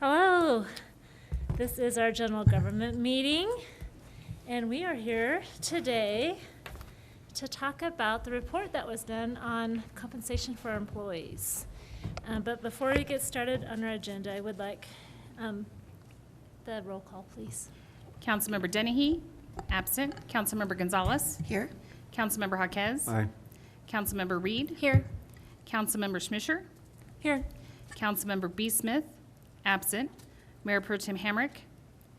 Hello, this is our general government meeting, and we are here today to talk about the report that was done on compensation for our employees. But before we get started on our agenda, I would like the roll call, please. Councilmember Dennehy, absent. Councilmember Gonzalez. Here. Councilmember Jaquez. Aye. Councilmember Reed. Here. Councilmember Schmischer. Here. Councilmember B. Smith, absent. Mayor Pro Tem Hamrick,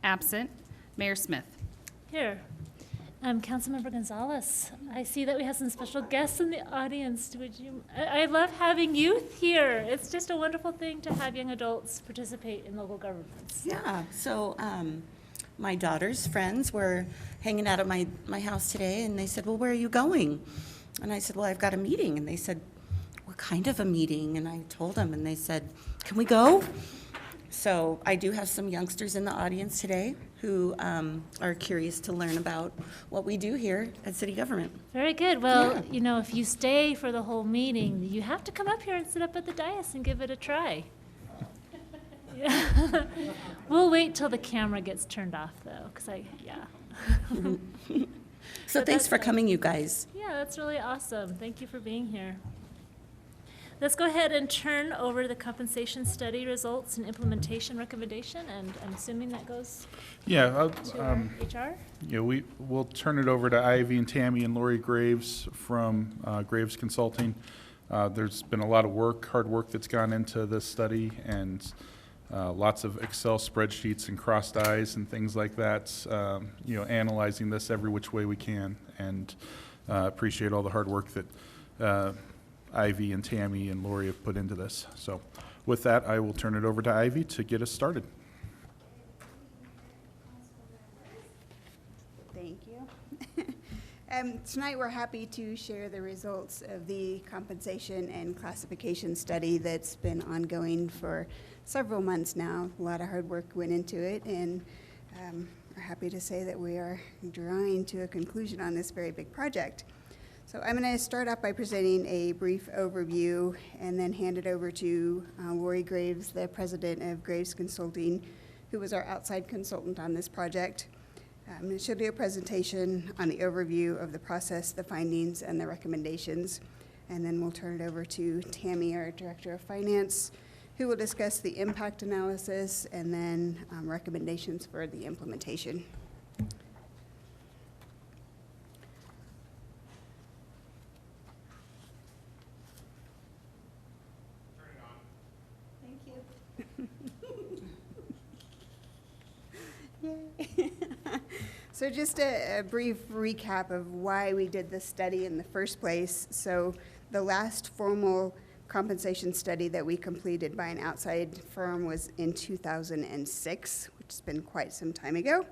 absent. Mayor Smith. Here. Councilmember Gonzalez, I see that we have some special guests in the audience. I love having youth here. It's just a wonderful thing to have young adults participate in local governments. Yeah, so my daughter's friends were hanging out at my house today, and they said, well, where are you going? And I said, well, I've got a meeting. And they said, what kind of a meeting? And I told them, and they said, can we go? So I do have some youngsters in the audience today who are curious to learn about what we do here at city government. Very good. Well, Yeah. you know, if you stay for the whole meeting, you have to come up here and sit up at the dais and give it a try. Yeah. We'll wait till the camera gets turned off, though, because So But thanks that's for fine. coming, you guys. Yeah, that's really awesome. Thank you for being here. Let's go ahead and turn over the compensation study results and implementation recommendation, and I'm assuming that goes Yeah, to our HR? we'll turn it over to Ivy and Tammy and Lori Graves from Graves Consulting. There's been a lot of hard work that's gone into this study, and lots of Excel spreadsheets and crossed eyes and things like that, analyzing this every which way we can, and appreciate all the hard work that Ivy and Tammy and Lori have put into this. So with that, I will turn it over to Ivy to get us started. Thank you. Tonight we're happy to share the results of the compensation and classification study that's been ongoing for several months now. A lot of hard work went into it, and we're happy to say that we are drawing to a conclusion on this very big project. So I'm going to start off by presenting a brief overview and then hand it over to Lori Graves, the president of Graves Consulting, who was our outside consultant on this project. She'll do a presentation on the overview of the process, the findings, and the recommendations. And then we'll turn it over to Tammy, our director of finance, who will discuss the impact analysis and then recommendations for the implementation. Yay. So just a brief recap of why we did this study in the first place. So the last formal compensation study that we completed by an outside firm was in 2006, which has been quite some time ago.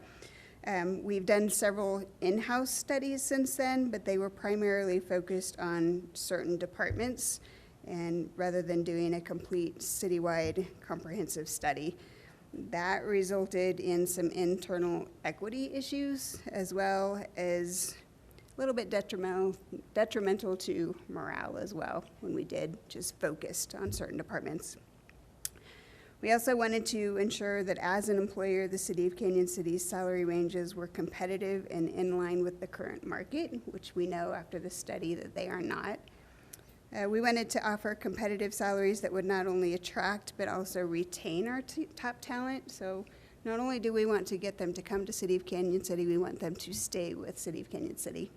We've done several in-house studies since then, but they were primarily focused on certain departments, and rather than doing a complete citywide comprehensive study. That resulted in some internal equity issues, as well as a little bit detrimental to morale as well when we did just focused on certain departments. We also wanted to ensure that as an employer, the City of Cañon City's salary ranges were competitive and in line with the current market, which we know after the study that they are not. We wanted to offer competitive salaries that would not only attract but also retain our top talent. So not only do we want to get them to come to City of Cañon City, we want them to stay with City of Cañon City.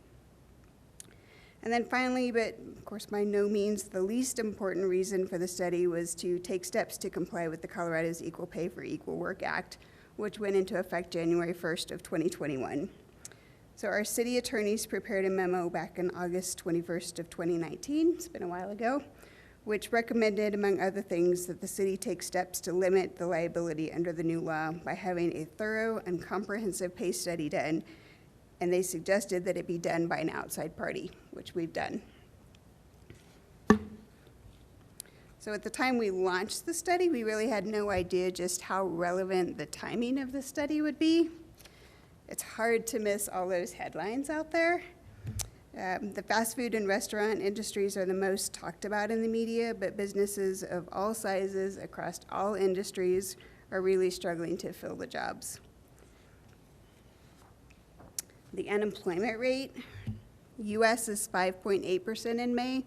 And then finally, but of course by no means the least important reason for the study, was to take steps to comply with the Colorado's Equal Pay for Equal Work Act, which went into effect January 1st of 2021. So our city attorneys prepared a memo back on August 21st of 2019, it's been a while ago, which recommended, among other things, that the city take steps to limit the liability under the new law by having a thorough and comprehensive pay study done, and they suggested that it be done by an outside party, which we've done. So at the time we launched the study, we really had no idea just how relevant the timing of the study would be. It's hard to miss all those headlines out there. The fast food and restaurant industries are the most talked about in the media, but businesses of all sizes across all industries are really struggling to fill the jobs. The unemployment rate, US is 5.8% in May,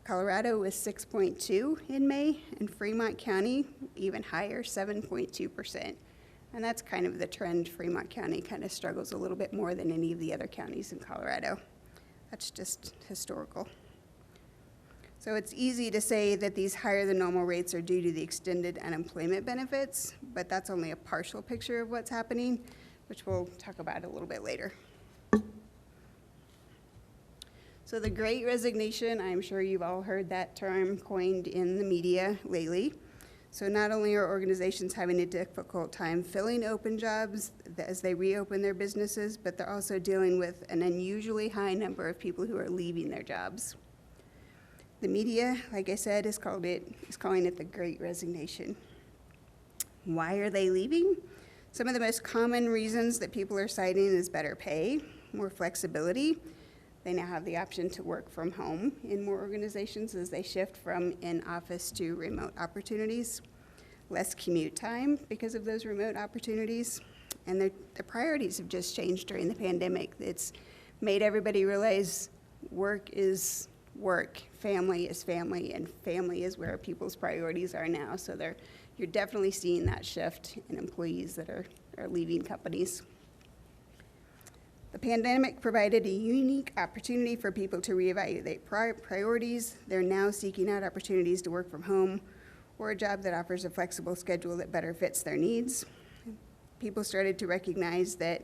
Colorado was 6.2% in May, and Fremont County, even higher, 7.2%. And that's kind of the trend. Fremont County kind of struggles a little bit more than any of the other counties in Colorado. That's just historical. So it's easy to say that these higher than normal rates are due to the extended unemployment benefits, but that's only a partial picture of what's happening, which we'll talk about a little bit later. So the Great Resignation, I'm sure you've all heard that term coined in the media lately. So not only are organizations having a difficult time filling open jobs as they reopen their businesses, but they're also dealing with an unusually high number of people who are leaving their jobs. The media, like I said, is calling it the Great Resignation. Why are they leaving? Some of the most common reasons that people are citing is better pay, more flexibility. They now have the option to work from home in more organizations as they shift from in-office to remote opportunities, less commute time because of those remote opportunities, and the priorities have just changed during the pandemic. It's made everybody realize work is work, family is family, and family is where people's priorities are now. So you're definitely seeing that shift in employees that are leaving companies. The pandemic provided a unique opportunity for people to reevaluate priorities. They're now seeking out opportunities to work from home or a job that offers a flexible schedule that better fits their needs. People started to recognize that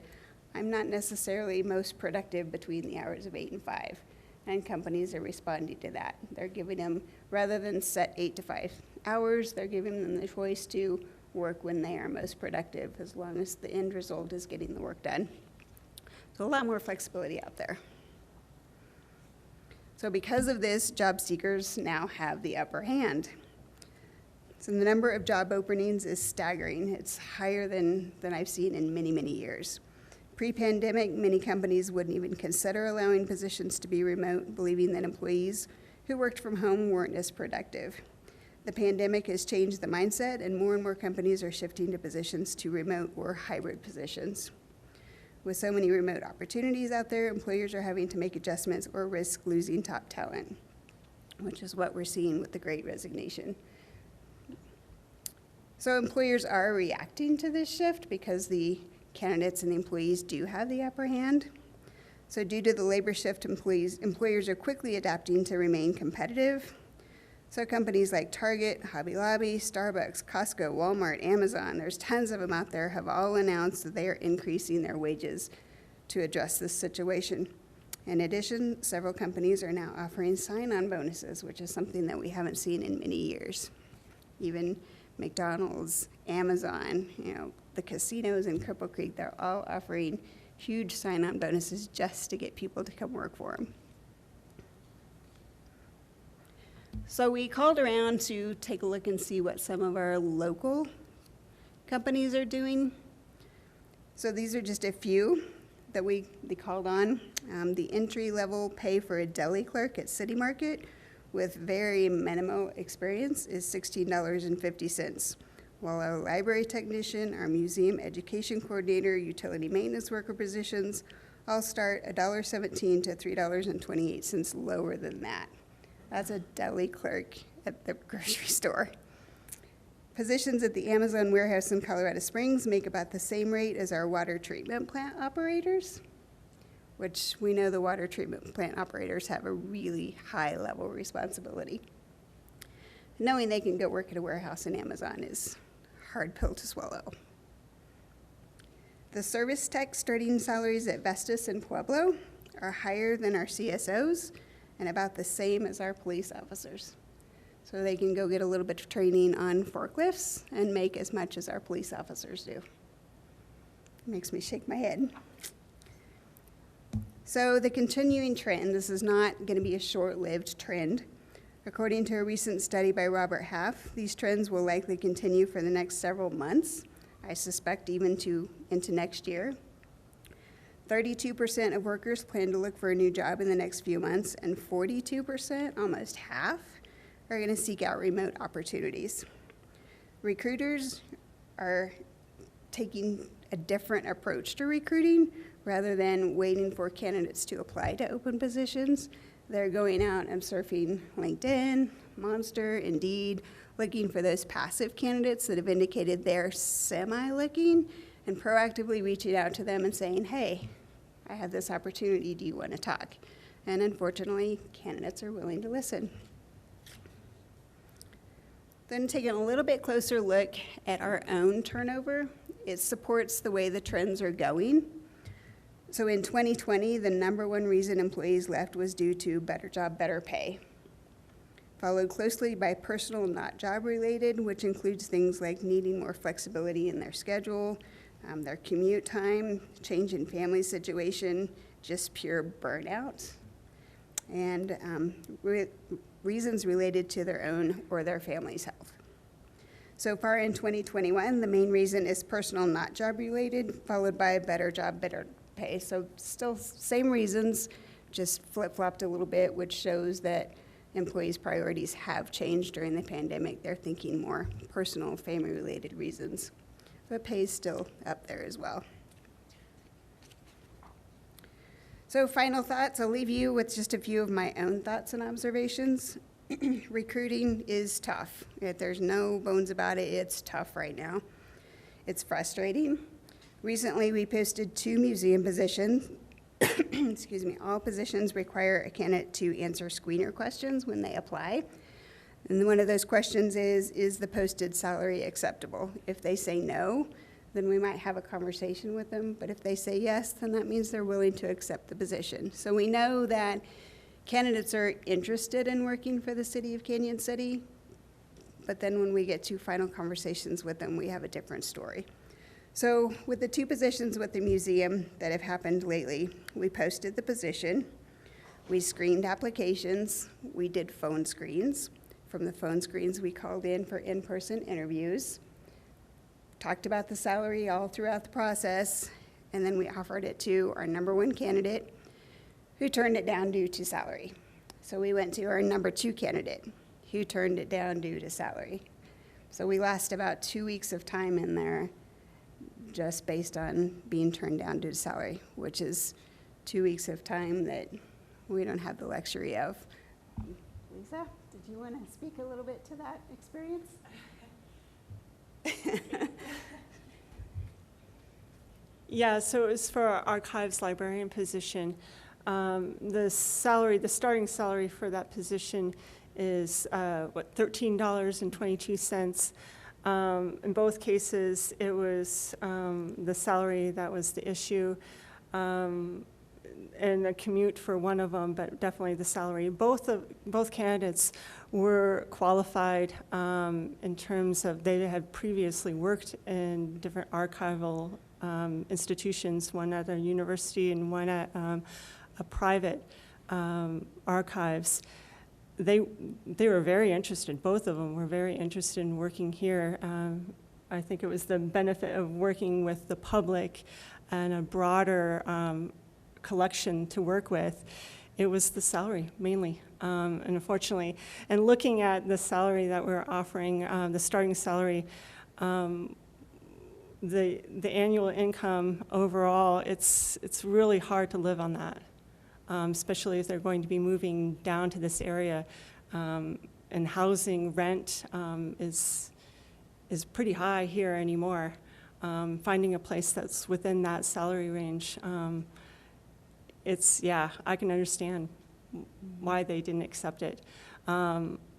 I'm not necessarily most productive between the hours of 8 and 5, and companies are responding to that. They're giving them, rather than set 8 to 5 hours, they're giving them the choice to work when they are most productive, as long as the end result is getting the work done. So a lot more flexibility out there. So because of this, job seekers now have the upper hand. So the number of job openings is staggering. It's higher than I've seen in many, many years. Pre-pandemic, many companies wouldn't even consider allowing positions to be remote, believing that employees who worked from home weren't as productive. The pandemic has changed the mindset, and more companies are shifting to positions to remote or hybrid positions. With so many remote opportunities out there, employers are having to make adjustments or risk losing top talent, which is what we're seeing with the Great Resignation. So employers are reacting to this shift because the candidates and the employees do have the upper hand. So due to the labor shift, employers are quickly adapting to remain competitive. So companies like Target, Hobby Lobby, Starbucks, Costco, Walmart, Amazon, there's tons of them out there, have all announced that they are increasing their wages to address this situation. In addition, several companies are now offering sign-on bonuses, which is something that we haven't seen in many years. Even McDonald's, Amazon, the casinos in Cripple Creek, they're all offering huge sign-on bonuses just to get people to come work for them. So we called around to take a look and see what some of our local companies are doing. So these are just a few that they called on. The entry-level pay for a deli clerk at City Market with very minimal experience is $16.50, while our library technician, our museum education coordinator, utility maintenance worker positions all start $1.17 to $3.28 lower than that. That's a deli clerk at the grocery store. Positions at the Amazon warehouse in Colorado Springs make about the same rate as our water treatment plant operators, which we know the water treatment plant operators have a really high level of responsibility. Knowing they can go work at a warehouse in Amazon is a hard pill to swallow. The service tech starting salaries at Vestas and Pueblo are higher than our CSOs and about the same as our police officers. So they can go get a little bit of training on forklifts and make as much as our police officers do. It makes me shake my head. So the continuing trend, this is not going to be a short-lived trend. According to a recent study by Robert Half, these trends will likely continue for the next several months, I suspect even into next year. 32% of workers plan to look for a new job in the next few months, and 42%, almost half, are going to seek out remote opportunities. Recruiters are taking a different approach to recruiting. Rather than waiting for candidates to apply to open positions, they're going out and surfing LinkedIn, Monster, Indeed, looking for those passive candidates that have indicated they're semi-looking, and proactively reaching out to them and saying, hey, I have this opportunity, do you want to talk? And unfortunately, candidates are willing to listen. Then taking a little bit closer look at our own turnover, it supports the way the trends are going. So in 2020, the number one reason employees left was due to better job, better pay, followed closely by personal, not job-related, which includes things like needing more flexibility in their schedule, their commute time, change in family situation, just pure burnout, and reasons related to their own or their family's health. So far in 2021, the main reason is personal, not job-related, followed by better job, better pay. So still same reasons, just flip-flopped a little bit, which shows that employees' priorities have changed during the pandemic. They're thinking more personal, family-related reasons. But pay is still up there as well. So final thoughts, I'll leave you with just a few of my own thoughts and observations. Recruiting is tough. There's no bones about it, it's tough right now. It's frustrating. Recently, we posted 2 museum positions. Excuse me, all positions require a candidate to answer screener questions when they apply. And one of those questions is the posted salary acceptable? If they say no, then we might have a conversation with them. But if they say yes, then that means they're willing to accept the position. So we know that candidates are interested in working for the City of Canyon City, but then when we get to final conversations with them, we have a different story. So with the 2 positions with the museum that have happened lately, we posted the position, we screened applications, we did phone screens. From the phone screens, we called in for in-person interviews, talked about the salary all throughout the process, and then we offered it to our number 1 candidate, who turned it down due to salary. So we went to our number 2 candidate, who turned it down due to salary. So we lost about 2 weeks of time in there just based on being turned down due to salary, which is 2 weeks of time that we don't have the luxury of. Lisa, did you want to speak a little bit to that experience? Yeah, so it was for our archives librarian position. The starting salary for that position is, $13.22. In both cases, it was the salary that was the issue, and a commute for one of them, but definitely the salary. Both candidates were qualified in terms of they had previously worked in different archival institutions, one at a university and one at a private archives. They were very interested, both of them were very interested in working here. I think it was the benefit of working with the public and a broader collection to work with. It was the salary mainly, and unfortunately. And looking at the salary that we're offering, the starting salary, the annual income overall, it's really hard to live on that. Especially if they're going to be moving down to this area. And housing rent is pretty high here anymore. Finding a place that's within that salary range, I can understand why they didn't accept it.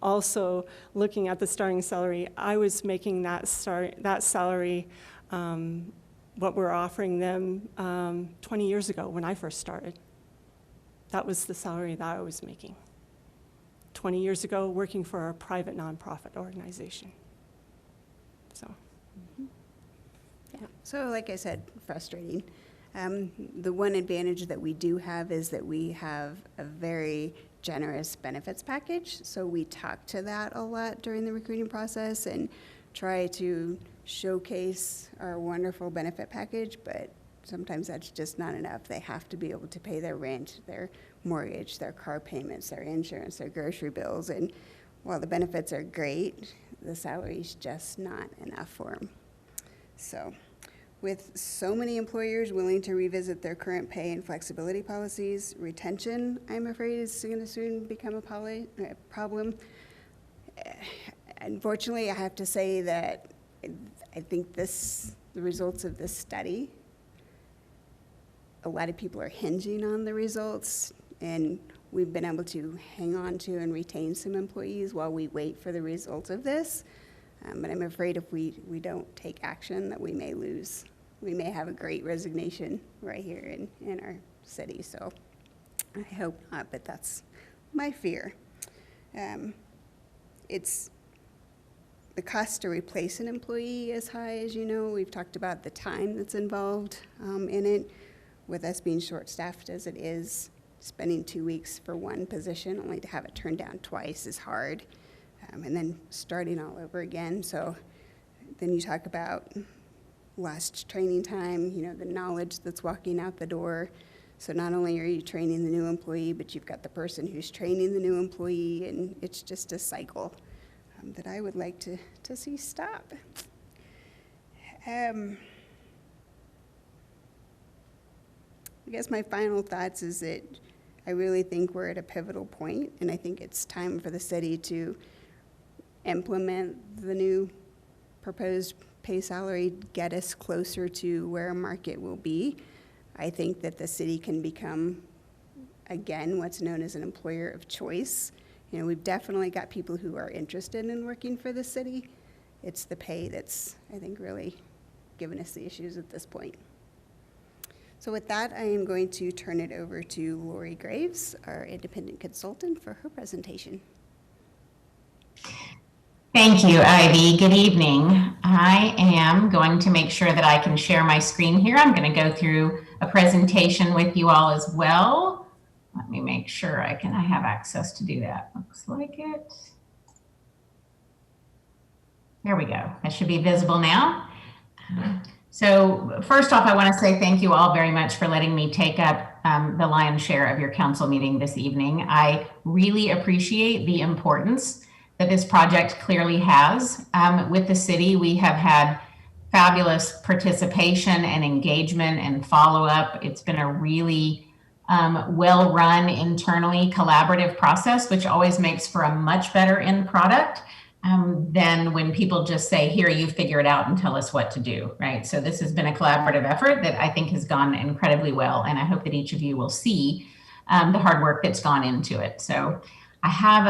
Also, looking at the starting salary, I was making that salary, what we're offering them 20 years ago when I first started. That was the salary that I was making 20 years ago, working for a private nonprofit organization. So. Yeah. So like I said, frustrating. The one advantage that we do have is that we have a very generous benefits package. So we talk to that a lot during the recruiting process and try to showcase our wonderful benefit package, but sometimes that's just not enough. They have to be able to pay their rent, their mortgage, their car payments, their insurance, their grocery bills. And while the benefits are great, the salary's just not enough for them. So with so many employers willing to revisit their current pay and flexibility policies, retention, I'm afraid, is going to soon become a problem. Unfortunately, I have to say that I think the results of this study, a lot of people are hinging on the results, and we've been able to hang on to and retain some employees while we wait for the results of this. But I'm afraid if we don't take action, that we may lose. We may have a great resignation right here in our city. So I hope not, but that's my fear. It's the cost to replace an employee is high, as you know. We've talked about the time that's involved in it. With us being short-staffed as it is, spending 2 weeks for one position only to have it turned down twice is hard. And then starting all over again. So then you talk about lost training time, you know, the knowledge that's walking out the door. So not only are you training the new employee, but you've got the person who's training the new employee, and it's just a cycle that I would like to see stop. I guess my final thoughts is that I really think we're at a pivotal point, and I think it's time for the city to implement the new proposed pay salary, get us closer to where a market will be. I think that the city can become, again, what's known as an employer of choice. You know, we've definitely got people who are interested in working for the city. It's the pay that's, I think, really given us the issues at this point. So with that, I am going to turn it over to Lori Graves, our independent consultant, for her presentation. Thank you, Ivy. Good evening. I am going to make sure that I can share my screen here. I'm going to go through a presentation with you all as well. Let me make sure I have access to do that. Looks like it. There we go. That should be visible now. So first off, I want to say thank you all very much for letting me take up the lion's share of your council meeting this evening. I really appreciate the importance that this project clearly has with the city. We have had fabulous participation and engagement and follow-up. It's been a really well-run, internally collaborative process, which always makes for a much better end product than when people just say, here, you figure it out and tell us what to do, right? So this has been a collaborative effort that I think has gone incredibly well, and I hope that each of you will see the hard work that's gone into it. So I have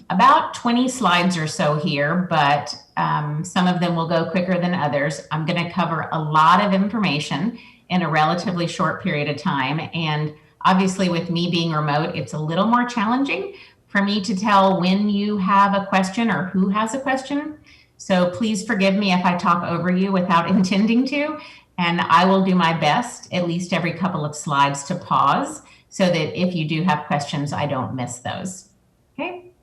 about 20 slides or so here, but some of them will go quicker than others. I'm going to cover a lot of information in a relatively short period of time. And obviously with me being remote, it's a little more challenging for me to tell when you have a question or who has a question. So please forgive me if I talk over you without intending to. And I will do my best, at least every couple of slides, to pause so that if you do have questions, I don't miss those. Okay.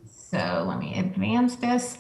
So let me advance this.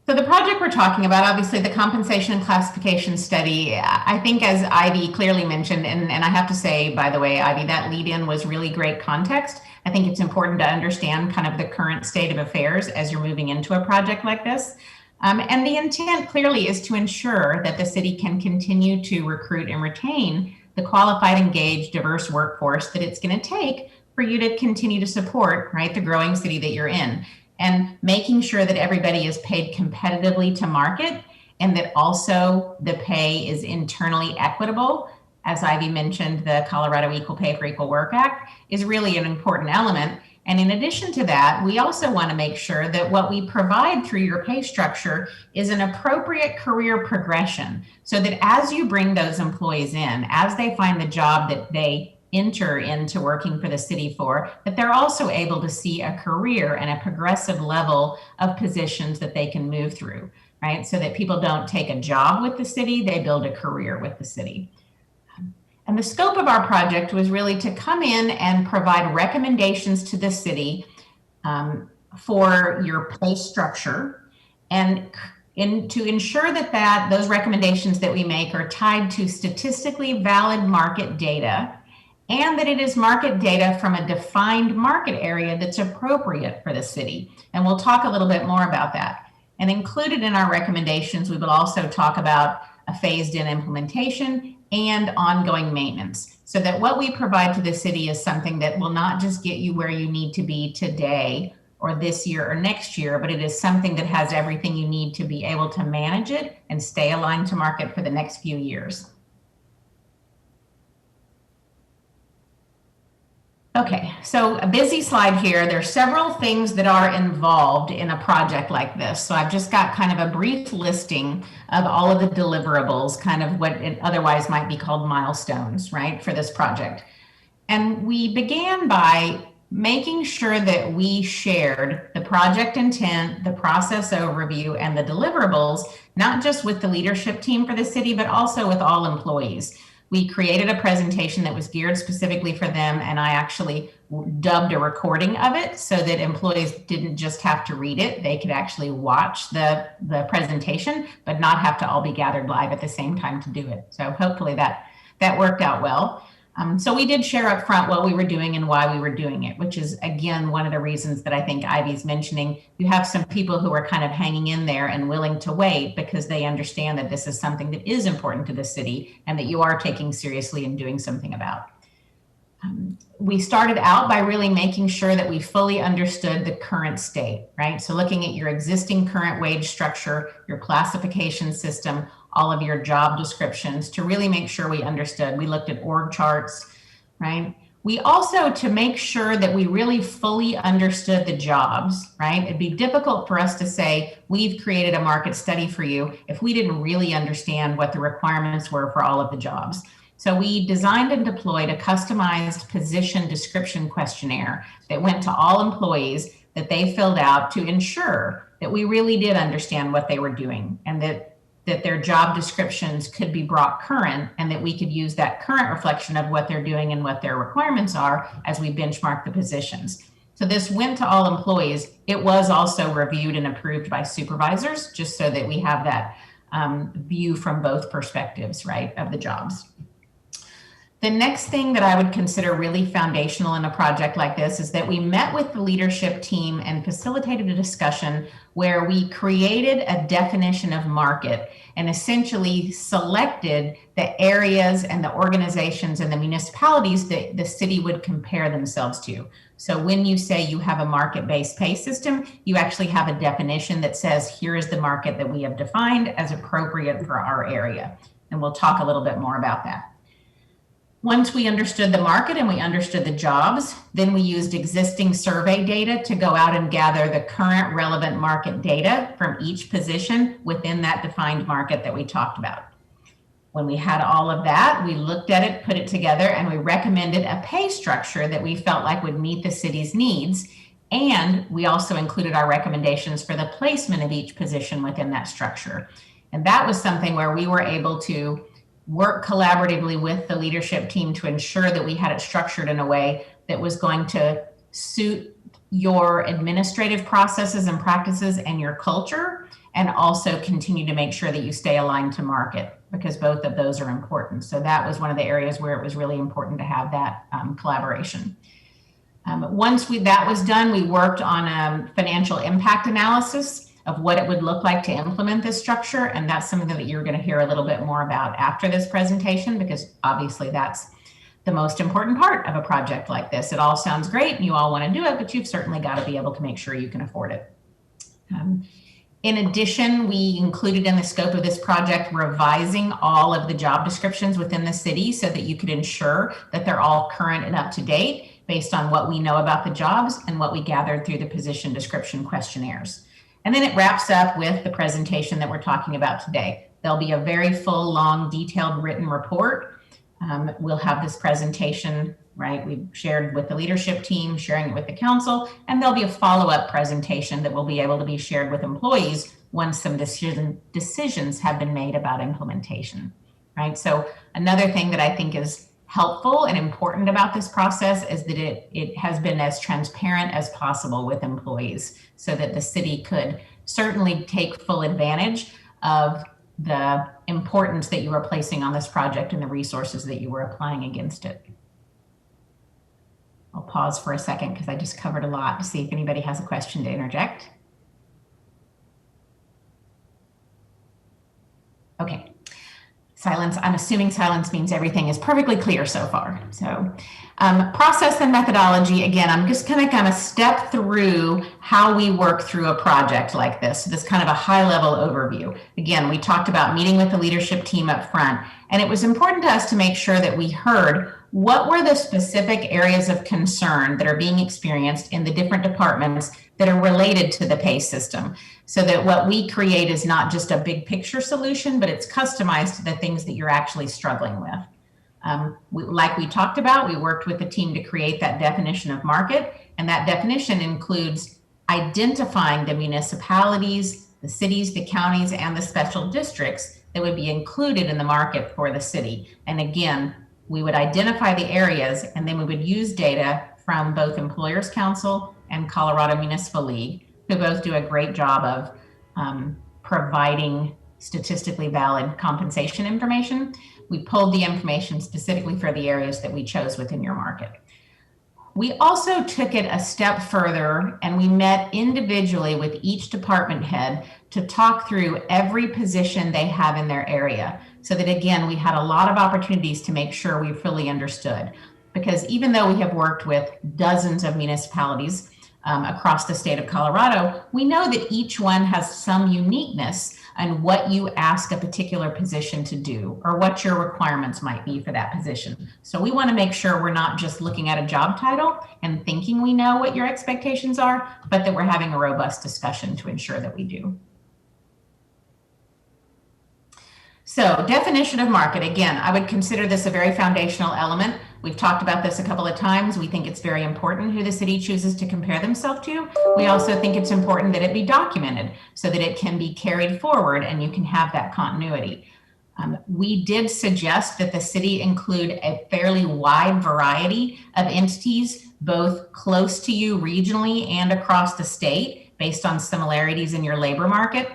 So the project we're talking about, obviously the compensation and classification study, I think as Ivy clearly mentioned, and I have to say, by the way, Ivy, that lead in was really great context. I think it's important to understand kind of the current state of affairs as you're moving into a project like this. And the intent clearly is to ensure that the city can continue to recruit and retain the qualified, engaged, diverse workforce that it's going to take for you to continue to support, right, the growing city that you're in. And making sure that everybody is paid competitively to market and that also the pay is internally equitable. As Ivy mentioned, the Colorado Equal Pay for Equal Work Act is really an important element. And in addition to that, we also want to make sure that what we provide through your pay structure is an appropriate career progression so that as you bring those employees in, as they find the job that they enter into working for the city for, that they're also able to see a career and a progressive level of positions that they can move through, right? So that people don't take a job with the city, they build a career with the city. And the scope of our project was really to come in and provide recommendations to the city for your pay structure and to ensure that those recommendations that we make are tied to statistically valid market data, and that it is market data from a defined market area that's appropriate for the city. And we'll talk a little bit more about that. And included in our recommendations, we will also talk about a phased-in implementation and ongoing maintenance, so that what we provide to the city is something that will not just get you where you need to be today or this year or next year, but it is something that has everything you need to be able to manage it and stay aligned to market for the next few years. Okay, so a busy slide here. There are several things that are involved in a project like this. So I've just got kind of a brief listing of all of the deliverables, kind of what it otherwise might be called milestones, right, for this project. And we began by making sure that we shared the project intent, the process overview, and the deliverables, not just with the leadership team for the city, but also with all employees. We created a presentation that was geared specifically for them, and I actually dubbed a recording of it so that employees didn't just have to read it. They could actually watch the presentation, but not have to all be gathered live at the same time to do it. So hopefully that worked out well. So we did share up front what we were doing and why we were doing it, which is, again, one of the reasons that I think Ivy's mentioning. You have some people who are kind of hanging in there and willing to wait because they understand that this is something that is important to the city and that you are taking seriously and doing something about. We started out by really making sure that we fully understood the current state, right? So looking at your existing current wage structure, your classification system, all of your job descriptions to really make sure we understood. We looked at org charts, right? We also, to make sure that we really fully understood the jobs, right? It'd be difficult for us to say, we've created a market study for you if we didn't really understand what the requirements were for all of the jobs. So we designed and deployed a customized position description questionnaire that went to all employees that they filled out to ensure that we really did understand what they were doing and that their job descriptions could be brought current and that we could use that current reflection of what they're doing and what their requirements are as we benchmark the positions. So this went to all employees. It was also reviewed and approved by supervisors, just so that we have that view from both perspectives, right, of the jobs. The next thing that I would consider really foundational in a project like this is that we met with the leadership team and facilitated a discussion where we created a definition of market and essentially selected the areas and the organizations and the municipalities that the city would compare themselves to. So when you say you have a market-based pay system, you actually have a definition that says, here is the market that we have defined as appropriate for our area. And we'll talk a little bit more about that. Once we understood the market and we understood the jobs, then we used existing survey data to go out and gather the current relevant market data from each position within that defined market that we talked about. When we had all of that, we looked at it, put it together, and we recommended a pay structure that we felt like would meet the city's needs. And we also included our recommendations for the placement of each position within that structure. And that was something where we were able to work collaboratively with the leadership team to ensure that we had it structured in a way that was going to suit your administrative processes and practices and your culture, and also continue to make sure that you stay aligned to market, because both of those are important. So that was one of the areas where it was really important to have that collaboration. Once that was done, we worked on a financial impact analysis of what it would look like to implement this structure. And that's something that you're going to hear a little bit more about after this presentation, because obviously that's the most important part of a project like this. It all sounds great and you all want to do it, but you've certainly got to be able to make sure you can afford it. In addition, we included in the scope of this project revising all of the job descriptions within the city so that you could ensure that they're all current and up to date based on what we know about the jobs and what we gathered through the position description questionnaires. And then it wraps up with the presentation that we're talking about today. There'll be a very full, long, detailed written report. We'll have this presentation, right? We've shared with the leadership team, sharing it with the council, and there'll be a follow-up presentation that will be able to be shared with employees once some decisions have been made about implementation, right? So another thing that I think is helpful and important about this process is that it has been as transparent as possible with employees so that the city could certainly take full advantage of the importance that you were placing on this project and the resources that you were applying against it. I'll pause for a second because I just covered a lot to see if anybody has a question to interject. Okay, silence. I'm assuming silence means everything is perfectly clear so far. So process and methodology, again, I'm just going to kind of step through how we work through a project like this. This kind of a high level overview. Again, we talked about meeting with the leadership team up front, and it was important to us to make sure that we heard what were the specific areas of concern that are being experienced in the different departments that are related to the pay system, so that what we create is not just a big picture solution, but it's customized to the things that you're actually struggling with. Like we talked about, we worked with the team to create that definition of market, and that definition includes identifying the municipalities, the cities, the counties, and the special districts that would be included in the market for the city. And again, we would identify the areas, and then we would use data from both Employers Council and Colorado Municipal League, who both do a great job of providing statistically valid compensation information. We pulled the information specifically for the areas that we chose within your market. We also took it a step further, and we met individually with each department head to talk through every position they have in their area, so that, again, we had a lot of opportunities to make sure we fully understood. Because even though we have worked with dozens of municipalities across the state of Colorado, we know that each one has some uniqueness on what you ask a particular position to do, or what your requirements might be for that position. So we want to make sure we're not just looking at a job title and thinking we know what your expectations are, but that we're having a robust discussion to ensure that we do. So definition of market, again, I would consider this a very foundational element. We've talked about this a couple of times. We think it's very important who the city chooses to compare themselves to. We also think it's important that it be documented so that it can be carried forward and you can have that continuity. We did suggest that the city include a fairly wide variety of entities, both close to you regionally and across the state, based on similarities in your labor market.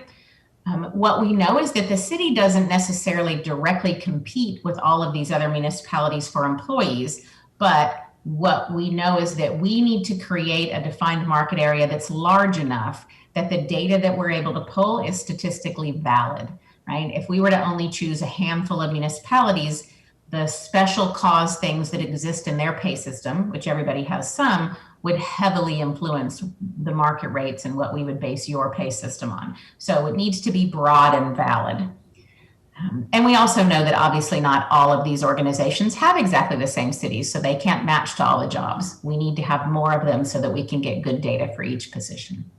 What we know is that the city doesn't necessarily directly compete with all of these other municipalities for employees, but what we know is that we need to create a defined market area that's large enough that the data that we're able to pull is statistically valid, right? If we were to only choose a handful of municipalities, the special cause things that exist in their pay system, which everybody has some, would heavily influence the market rates and what we would base your pay system on. So it needs to be broad and valid. And we also know that obviously not all of these organizations have exactly the same cities, so they can't match to all the jobs. We need to have more of them so that we can get good data for each position.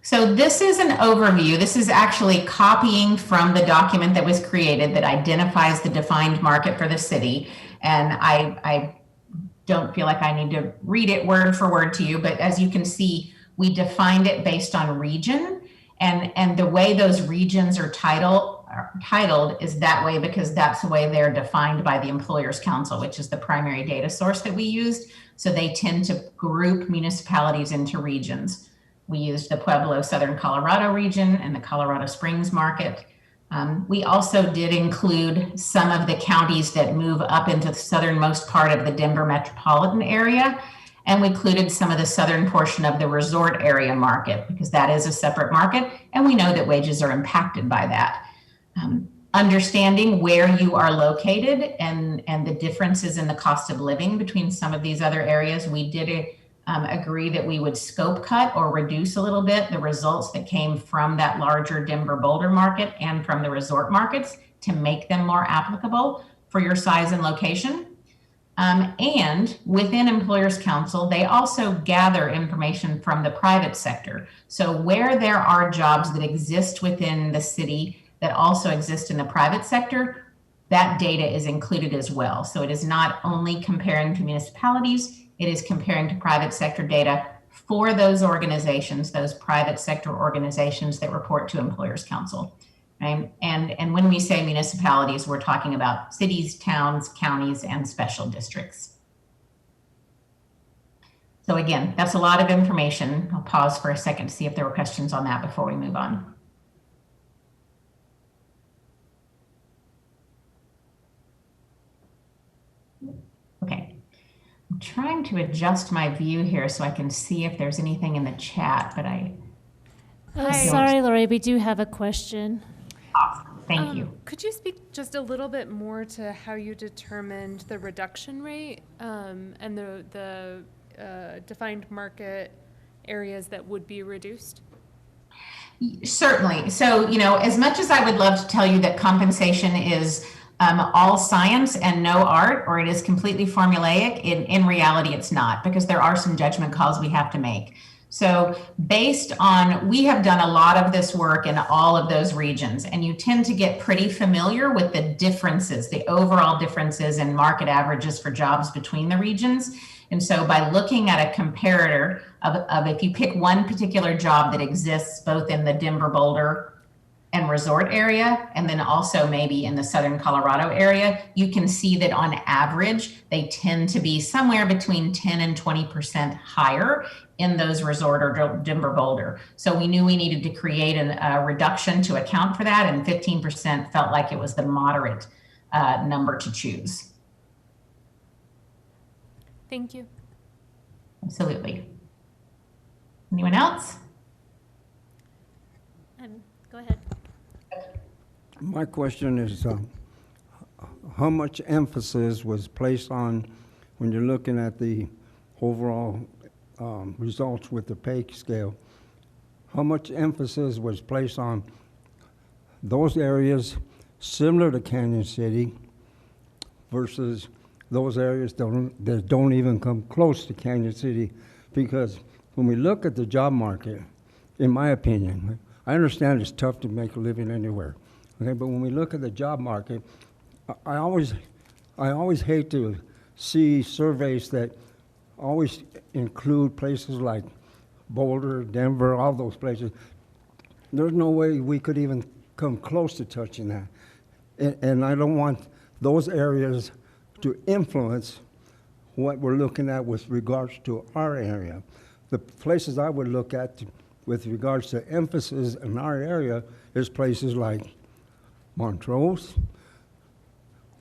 So this is an overview. This is actually copying from the document that was created that identifies the defined market for the city. And I don't feel like I need to read it word for word to you, but as you can see, we defined it based on region, and the way those regions are titled is that way because that's the way they're defined by the Employers Council, which is the primary data source that we used. So they tend to group municipalities into regions. We used the Pueblo Southern Colorado region and the Colorado Springs market. We also did include some of the counties that move up into the southernmost part of the Denver metropolitan area. And we included some of the southern portion of the resort area market because that is a separate market. And we know that wages are impacted by that. Understanding where you are located and the differences in the cost of living between some of these other areas, we did agree that we would scope cut or reduce a little bit the results that came from that larger Denver Boulder market and from the resort markets to make them more applicable for your size and location. And within Employers Council, they also gather information from the private sector. So where there are jobs that exist within the city that also exist in the private sector, that data is included as well. So it is not only comparing to municipalities, it is comparing to private sector data for those organizations, those private sector organizations that report to Employers Council. Right? And when we say municipalities, we're talking about cities, towns, counties, and special districts. So again, that's a lot of information. I'll pause for a second to see if there were questions on that before we move on. Okay. I'm trying to adjust my view here so I can see if there's anything in the chat, but Sorry, Lori, we do have a question. thank you. Could you speak just a little bit more to how you determined the reduction rate and the defined market areas that would be reduced? Certainly. So, as much as I would love to tell you that compensation is all science and no art, or it is completely formulaic, in reality, it's not, because there are some judgment calls we have to make. So we have done a lot of this work in all of those regions, and you tend to get pretty familiar with the differences, the overall differences in market averages for jobs between the regions. And so by looking at a comparator of if you pick one particular job that exists both in the Denver, Boulder, and resort area, and then also maybe in the Southern Colorado area, you can see that on average, they tend to be somewhere between 10 and 20% higher in those resort or Denver, Boulder. So we knew we needed to create a reduction to account for that, and 15% felt like it was the moderate number to choose. Thank you. Absolutely. Anyone else? Go ahead. My question is, how much emphasis was placed on, when you're looking at the overall results with the pay scale, how much emphasis was placed on those areas similar to Canyon City versus those areas that don't even come close to Canyon City? Because when we look at the job market, in my opinion, I understand it's tough to make a living anywhere, okay? But when we look at the job market, I always hate to see surveys that always include places like Boulder, Denver, all those places. There's no way we could even come close to touching that. And I don't want those areas to influence what we're looking at with regards to our area. The places I would look at with regards to emphasis in our area is places like Montrose,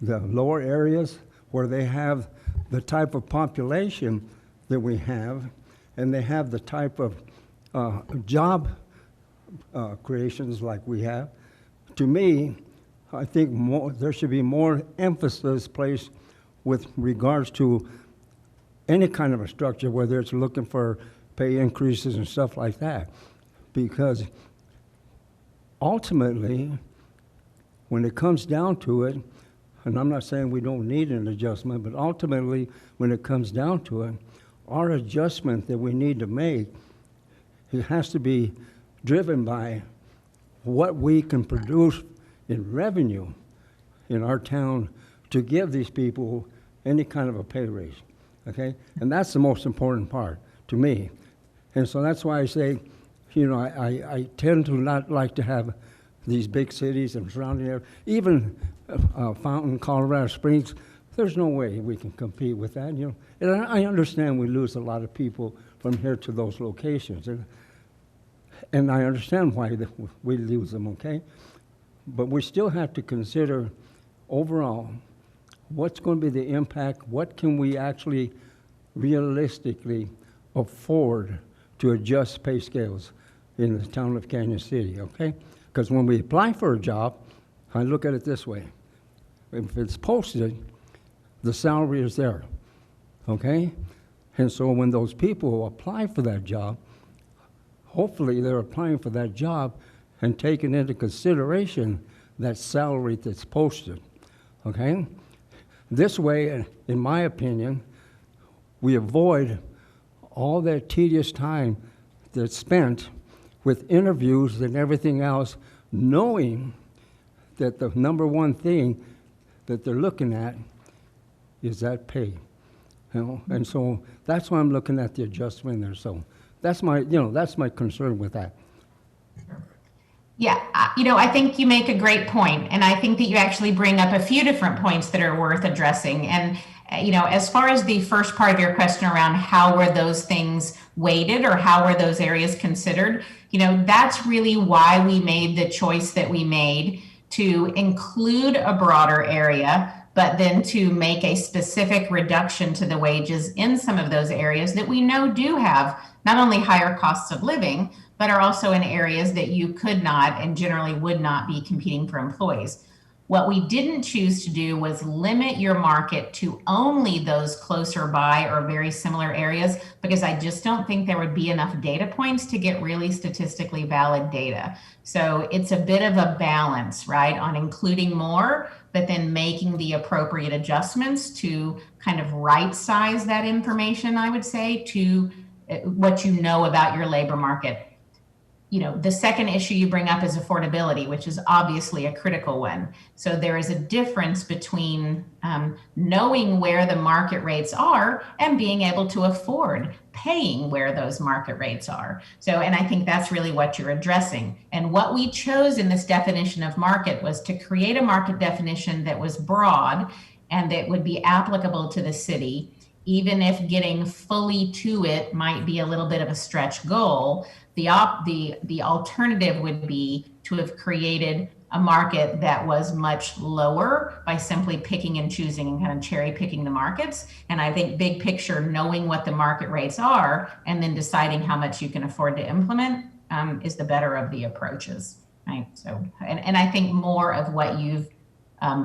the lower areas where they have the type of population that we have, and they have the type of job creations like we have. To me, I think there should be more emphasis placed with regards to any kind of a structure, whether it's looking for pay increases and stuff like that. Because ultimately, when it comes down to it, and I'm not saying we don't need an adjustment, but ultimately, when it comes down to it, our adjustment that we need to make, it has to be driven by what we can produce in revenue in our town to give these people any kind of a pay raise, okay? And that's the most important part to me. And so that's why I say, I tend to not like to have these big cities and surrounding areas. Even Fountain, Colorado Springs, there's no way we can compete with that, And I understand we lose a lot of people from here to those locations. And I understand why we lose them, okay? But we still have to consider overall what's going to be the impact, what can we actually realistically afford to adjust pay scales in the town of Canyon City, okay? Because when we apply for a job, I look at it this way. If it's posted, the salary is there, okay? And so when those people apply for that job, hopefully they're applying for that job and taking into consideration that salary that's posted, okay? This way, in my opinion, we avoid all that tedious time that's spent with interviews and everything else, knowing that the number one thing that they're looking at is that pay, And so that's why I'm looking at the adjustment there. So that's my concern with that. Yeah, I think you make a great point, and I think that you actually bring up a few different points that are worth addressing. And as far as the first part of your question around how were those things weighted or how were those areas considered, that's really why we made the choice that we made to include a broader area, but then to make a specific reduction to the wages in some of those areas that we know do have not only higher costs of living, but are also in areas that you could not and generally would not be competing for employees. What we didn't choose to do was limit your market to only those closer by or very similar areas, because I just don't think there would be enough data points to get really statistically valid data. So it's a bit of a balance, right, on including more, but then making the appropriate adjustments to kind of right size that information, I would say, to what you know about your labor market. The second issue you bring up is affordability, which is obviously a critical one. So there is a difference between knowing where the market rates are and being able to afford paying where those market rates are. And I think that's really what you're addressing. And what we chose in this definition of market was to create a market definition that was broad and that would be applicable to the city, even if getting fully to it might be a little bit of a stretch goal. The alternative would be to have created a market that was much lower by simply picking and choosing and kind of cherry picking the markets. And I think big picture, knowing what the market rates are and then deciding how much you can afford to implement is the better of the approaches, right? So, and I think more of what you've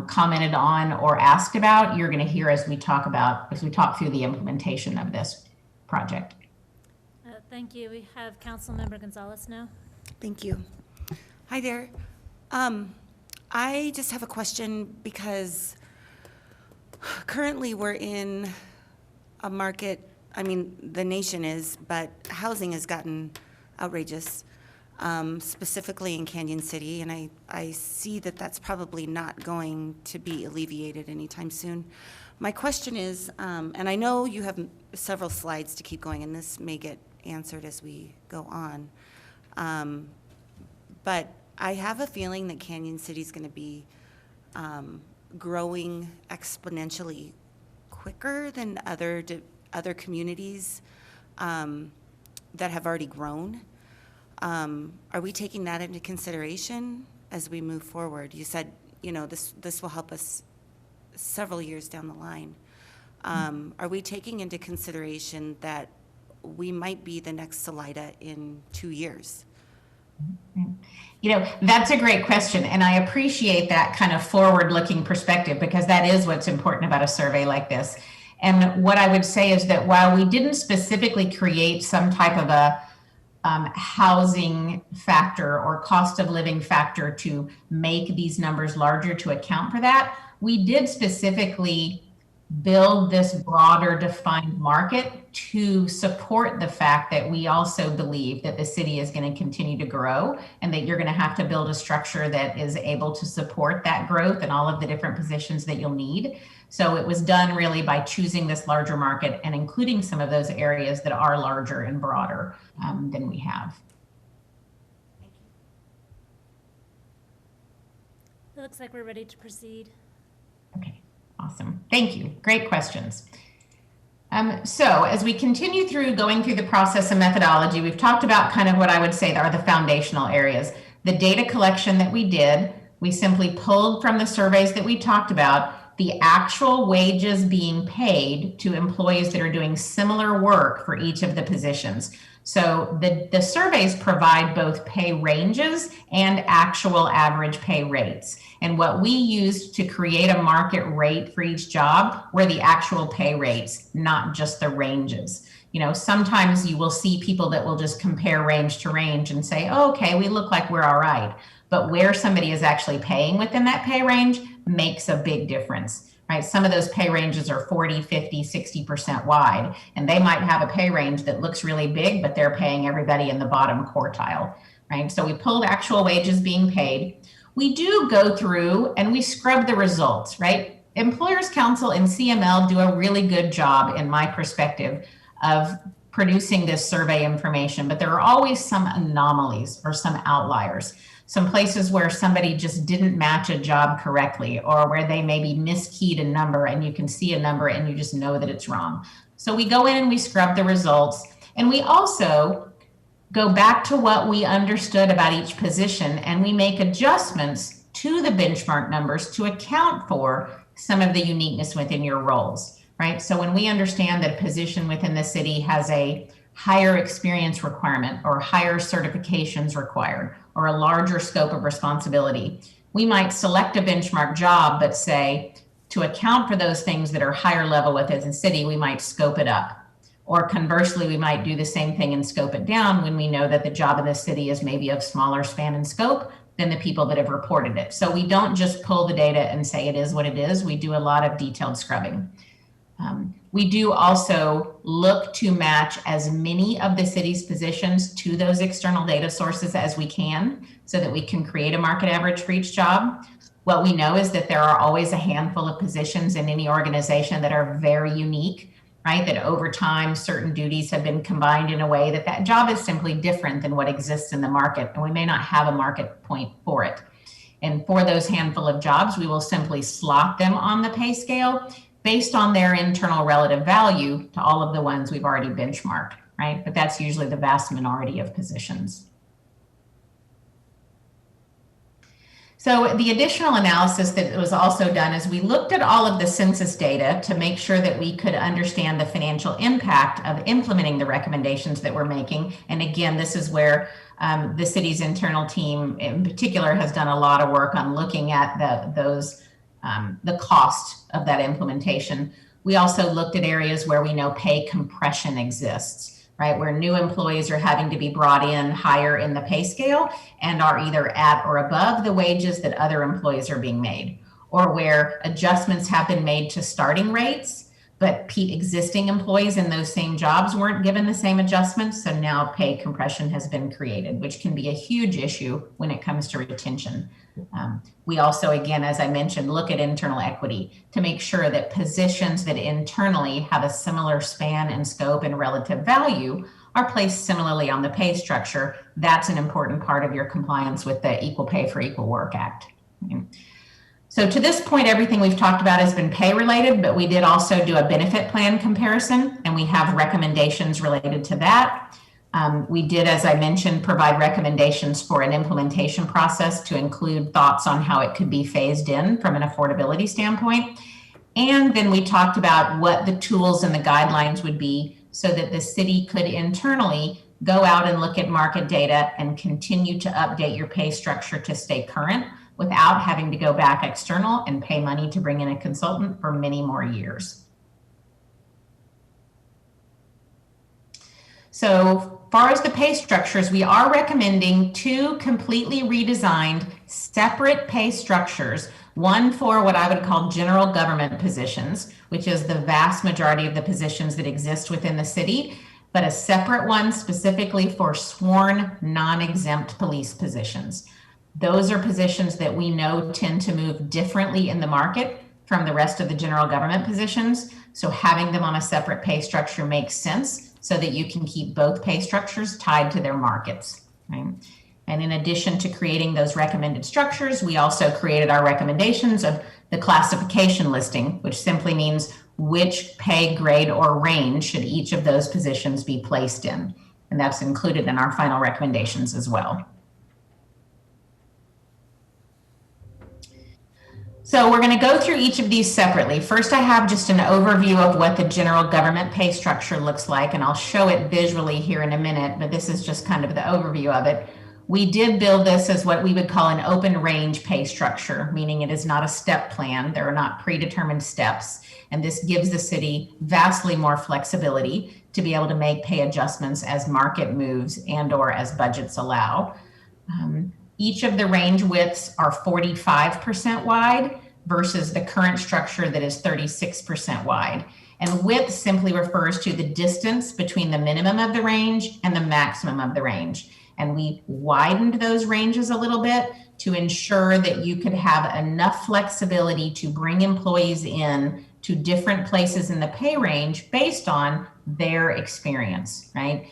commented on or asked about, you're going to hear as we talk through the implementation of this project. Thank you. We have Councilmember Gonzalez now. Thank you. Hi there. I just have a question because currently we're in a market, the nation is, but housing has gotten outrageous, specifically in Canyon City, and I see that that's probably not going to be alleviated anytime soon. My question is, and I know you have several slides to keep going, and this may get answered as we go on, but I have a feeling that Canyon City is going to be growing exponentially quicker than other communities that have already grown. Are we taking that into consideration as we move forward? You said, this will help us several years down the line. Are we taking into consideration that we might be the next Salida in 2 years? That's a great question. And I appreciate that kind of forward-looking perspective, because that is what's important about a survey like this. And what I would say is that while we didn't specifically create some type of a housing factor or cost of living factor to make these numbers larger to account for that, we did specifically build this broader defined market to support the fact that we also believe that the city is going to continue to grow and that you're going to have to build a structure that is able to support that growth and all of the different positions that you'll need. So it was done really by choosing this larger market and including some of those areas that are larger and broader than we have. It looks like we're ready to proceed. Okay. Awesome. Thank you. Great questions. So as we continue going through the process and methodology, we've talked about kind of what I would say are the foundational areas. The data collection that we did, we simply pulled from the surveys that we talked about the actual wages being paid to employees that are doing similar work for each of the positions. So the surveys provide both pay ranges and actual average pay rates. And what we used to create a market rate for each job were the actual pay rates, not just the ranges. Sometimes you will see people that will just compare range to range and say, oh, okay, we look like we're all right. But where somebody is actually paying within that pay range makes a big difference, right? Some of those pay ranges are 40, 50, 60% wide, and they might have a pay range that looks really big, but they're paying everybody in the bottom quartile, right? So we pulled actual wages being paid. We do go through and we scrub the results, right? Employers Council and CML do a really good job, in my perspective, of producing this survey information, but there are always some anomalies or some outliers, some places where somebody just didn't match a job correctly, or where they maybe miskeyed a number and you can see a number and you just know that it's wrong. So we go in and we scrub the results, and we also go back to what we understood about each position, and we make adjustments to the benchmark numbers to account for some of the uniqueness within your roles, right? So when we understand that a position within the city has a higher experience requirement or higher certifications required or a larger scope of responsibility, we might select a benchmark job, but say, to account for those things that are higher level within the city, we might scope it up. Or conversely, we might do the same thing and scope it down when we know that the job in the city is maybe of smaller span and scope than the people that have reported it. So we don't just pull the data and say it is what it is. We do a lot of detailed scrubbing. We do also look to match as many of the city's positions to those external data sources as we can so that we can create a market average for each job. What we know is that there are always a handful of positions in any organization that are very unique, right? That over time, certain duties have been combined in a way that that job is simply different than what exists in the market, and we may not have a market point for it. And for those handful of jobs, we will simply slot them on the pay scale based on their internal relative value to all of the ones we've already benchmarked, right? But that's usually the vast minority of positions. So the additional analysis that was also done is we looked at all of the census data to make sure that we could understand the financial impact of implementing the recommendations that we're making. And again, this is where the city's internal team in particular has done a lot of work on looking at the cost of that implementation. We also looked at areas where we know pay compression exists, right? Where new employees are having to be brought in higher in the pay scale and are either at or above the wages that other employees are being made, or where adjustments have been made to starting rates, but existing employees in those same jobs weren't given the same adjustments. So now pay compression has been created, which can be a huge issue when it comes to retention. We also, again, as I mentioned, look at internal equity to make sure that positions that internally have a similar span and scope and relative value are placed similarly on the pay structure. That's an important part of your compliance with the Equal Pay for Equal Work Act. So to this point, everything we've talked about has been pay related, but we did also do a benefit plan comparison, and we have recommendations related to that. We did, as I mentioned, provide recommendations for an implementation process to include thoughts on how it could be phased in from an affordability standpoint. And then we talked about what the tools and the guidelines would be so that the city could internally go out and look at market data and continue to update your pay structure to stay current without having to go back external and pay money to bring in a consultant for many more years. So far as the pay structures, we are recommending 2 completely redesigned separate pay structures, one for what I would call general government positions, which is the vast majority of the positions that exist within the city, but a separate one specifically for sworn non-exempt police positions. Those are positions that we know tend to move differently in the market from the rest of the general government positions. So having them on a separate pay structure makes sense so that you can keep both pay structures tied to their markets, right? And in addition to creating those recommended structures, we also created our recommendations of the classification listing, which simply means which pay grade or range should each of those positions be placed in. And that's included in our final recommendations as well. So we're going to go through each of these separately. First, I have just an overview of what the general government pay structure looks like, and I'll show it visually here in a minute, but this is just kind of the overview of it. We did build this as what we would call an open range pay structure, meaning it is not a step plan. There are not predetermined steps, and this gives the city vastly more flexibility to be able to make pay adjustments as market moves and or as budgets allow. Each of the range widths are 45% wide versus the current structure that is 36% wide. And width simply refers to the distance between the minimum of the range and the maximum of the range. And we widened those ranges a little bit to ensure that you could have enough flexibility to bring employees in to different places in the pay range based on their experience, right?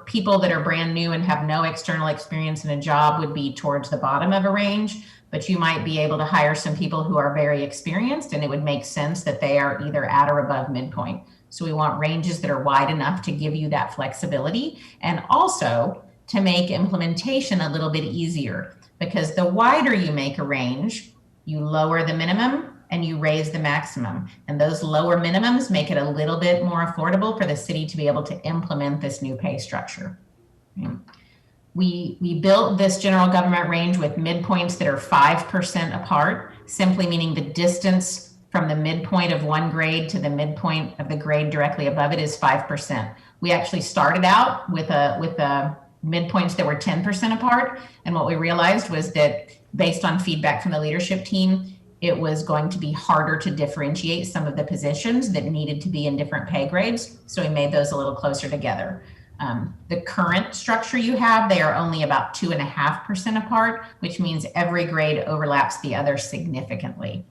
People that are brand new and have no external experience in a job would be towards the bottom of a range, but you might be able to hire some people who are very experienced, and it would make sense that they are either at or above midpoint. So we want ranges that are wide enough to give you that flexibility, and also to make implementation a little bit easier, because the wider you make a range, you lower the minimum and you raise the maximum. And those lower minimums make it a little bit more affordable for the city to be able to implement this new pay structure. We built this general government range with midpoints that are 5% apart, simply meaning the distance from the midpoint of one grade to the midpoint of the grade directly above it is 5%. We actually started out with a midpoints that were 10% apart. And what we realized was that based on feedback from the leadership team, it was going to be harder to differentiate some of the positions that needed to be in different pay grades. So we made those a little closer together. The current structure you have, they are only about 2.5% apart, which means every grade overlaps the other significantly.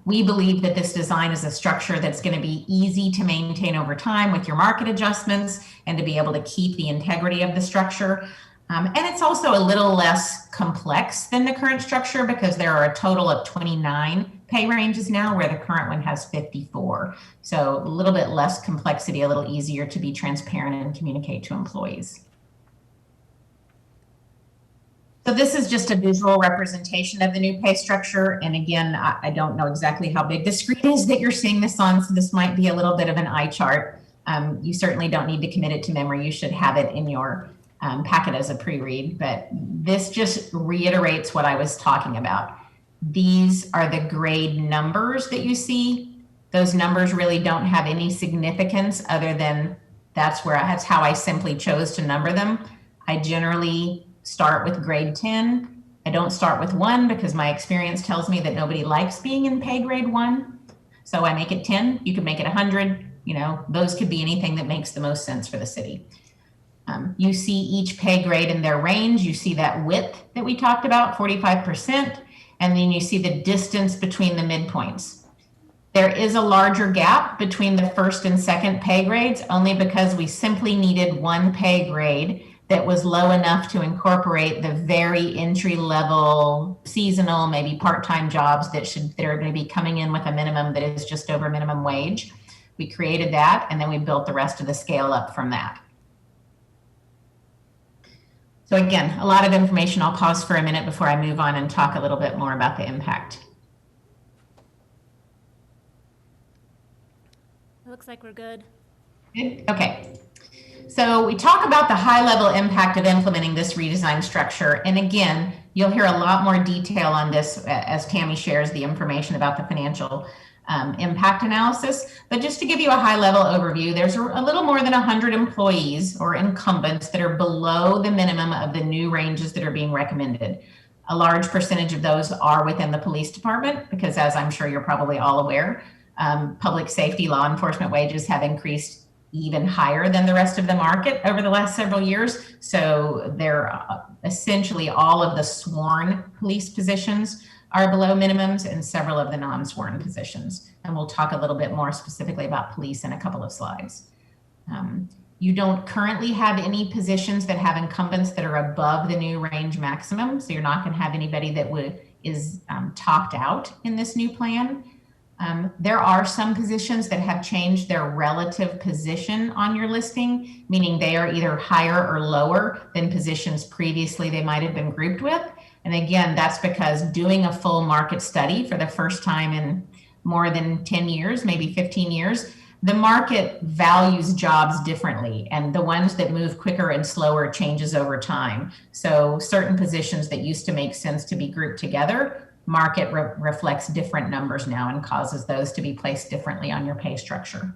We believe that this design is a structure that's going to be easy to maintain over time with your market adjustments and to be able to keep the integrity of the structure. And it's also a little less complex than the current structure because there are a total of 29 pay ranges now, where the current one has 54. So a little bit less complexity, a little easier to be transparent and communicate to employees. So this is just a visual representation of the new pay structure. And again, I don't know exactly how big the screen is that you're seeing this on, so this might be a little bit of an eye chart. You certainly don't need to commit it to memory. You should have it in your packet as a pre-read, but this just reiterates what I was talking about. These are the grade numbers that you see. Those numbers really don't have any significance other than that's how I simply chose to number them. I generally start with grade 10. I don't start with 1 because my experience tells me that nobody likes being in pay grade 1. So I make it 10. You could make it 100. You know, those could be anything that makes the most sense for the city. You see each pay grade in their range. You see that width that we talked about, 45%, and then you see the distance between the midpoints. There is a larger gap between the first and second pay grades only because we simply needed one pay grade that was low enough to incorporate the very entry level, seasonal, maybe part-time jobs that are going to be coming in with a minimum that is just over minimum wage. We created that, and then we built the rest of the scale up from that. So again, a lot of information. I'll pause for a minute before I move on and talk a little bit more about the impact. It looks like we're good. Good. Okay. So we talk about the high level impact of implementing this redesigned structure. And again, you'll hear a lot more detail on this as Tammy shares the information about the financial impact analysis. But just to give you a high level overview, there's a little more than 100 employees or incumbents that are below the minimum of the new ranges that are being recommended. A large percentage of those are within the police department because, as I'm sure you're probably all aware, public safety law enforcement wages have increased even higher than the rest of the market over the last several years. So they're essentially all of the sworn police positions are below minimums and several of the non-sworn positions. And we'll talk a little bit more specifically about police in a couple of slides. You don't currently have any positions that have incumbents that are above the new range maximum. So you're not going to have anybody that is topped out in this new plan. There are some positions that have changed their relative position on your listing, meaning they are either higher or lower than positions previously they might have been grouped with. And again, that's because doing a full market study for the first time in more than 10 years, maybe 15 years, the market values jobs differently, and the ones that move quicker and slower changes over time. So certain positions that used to make sense to be grouped together, market reflects different numbers now and causes those to be placed differently on your pay structure.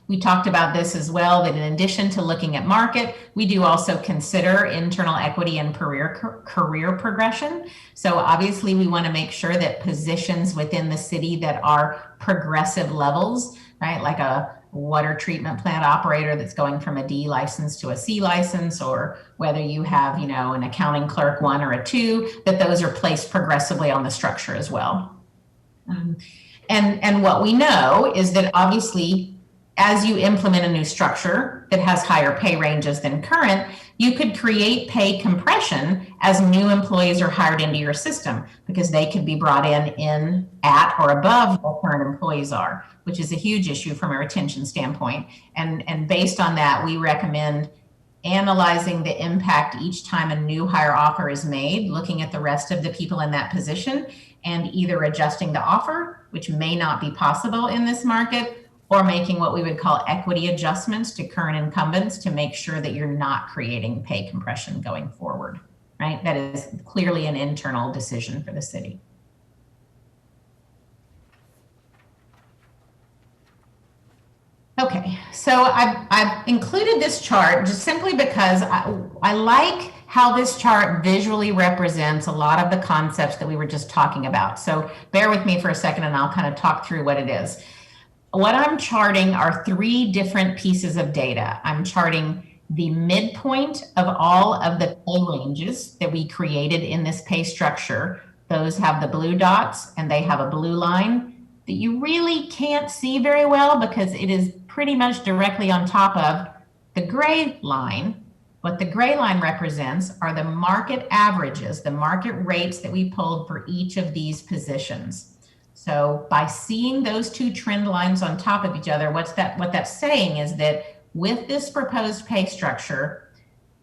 We talked about this as well, that in addition to looking at market, we do also consider internal equity and career progression. So obviously we want to make sure that positions within the city that are progressive levels, right? Like a water treatment plant operator that's going from a D license to a C license, or whether you have, an accounting clerk 1 or a 2, that those are placed progressively on the structure as well. And what we know is that obviously, as you implement a new structure that has higher pay ranges than current, you could create pay compression as new employees are hired into your system because they could be brought in at or above what current employees are, which is a huge issue from a retention standpoint. And based on that, we recommend analyzing the impact each time a new hire offer is made, looking at the rest of the people in that position, and either adjusting the offer, which may not be possible in this market, or making what we would call equity adjustments to current incumbents to make sure that you're not creating pay compression going forward, right? That is clearly an internal decision for the city. Okay, so I've included this chart just simply because I like how this chart visually represents a lot of the concepts that we were just talking about. So bear with me for a second and I'll kind of talk through what it is. What I'm charting are 3 different pieces of data. I'm charting the midpoint of all of the pay ranges that we created in this pay structure. Those have the blue dots and they have a blue line that you really can't see very well because it is pretty much directly on top of the gray line. What the gray line represents are the market averages, the market rates that we pulled for each of these positions. So by seeing those 2 trend lines on top of each other, what that's saying is that with this proposed pay structure,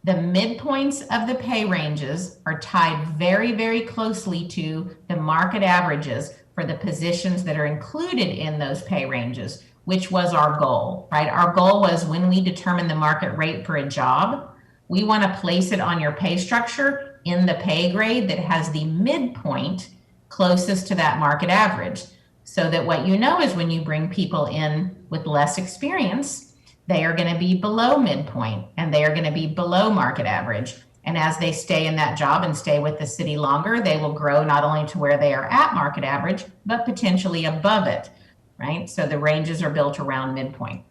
the midpoints of the pay ranges are tied very, very closely to the market averages for the positions that are included in those pay ranges, which was our goal, right? Our goal was when we determine the market rate for a job, we want to place it on your pay structure in the pay grade that has the midpoint closest to that market average. So that what you know is when you bring people in with less experience, they are going to be below midpoint and they are going to be below market average. And as they stay in that job and stay with the city longer, they will grow not only to where they are at market average, but potentially above it, right? So the ranges are built around midpoint.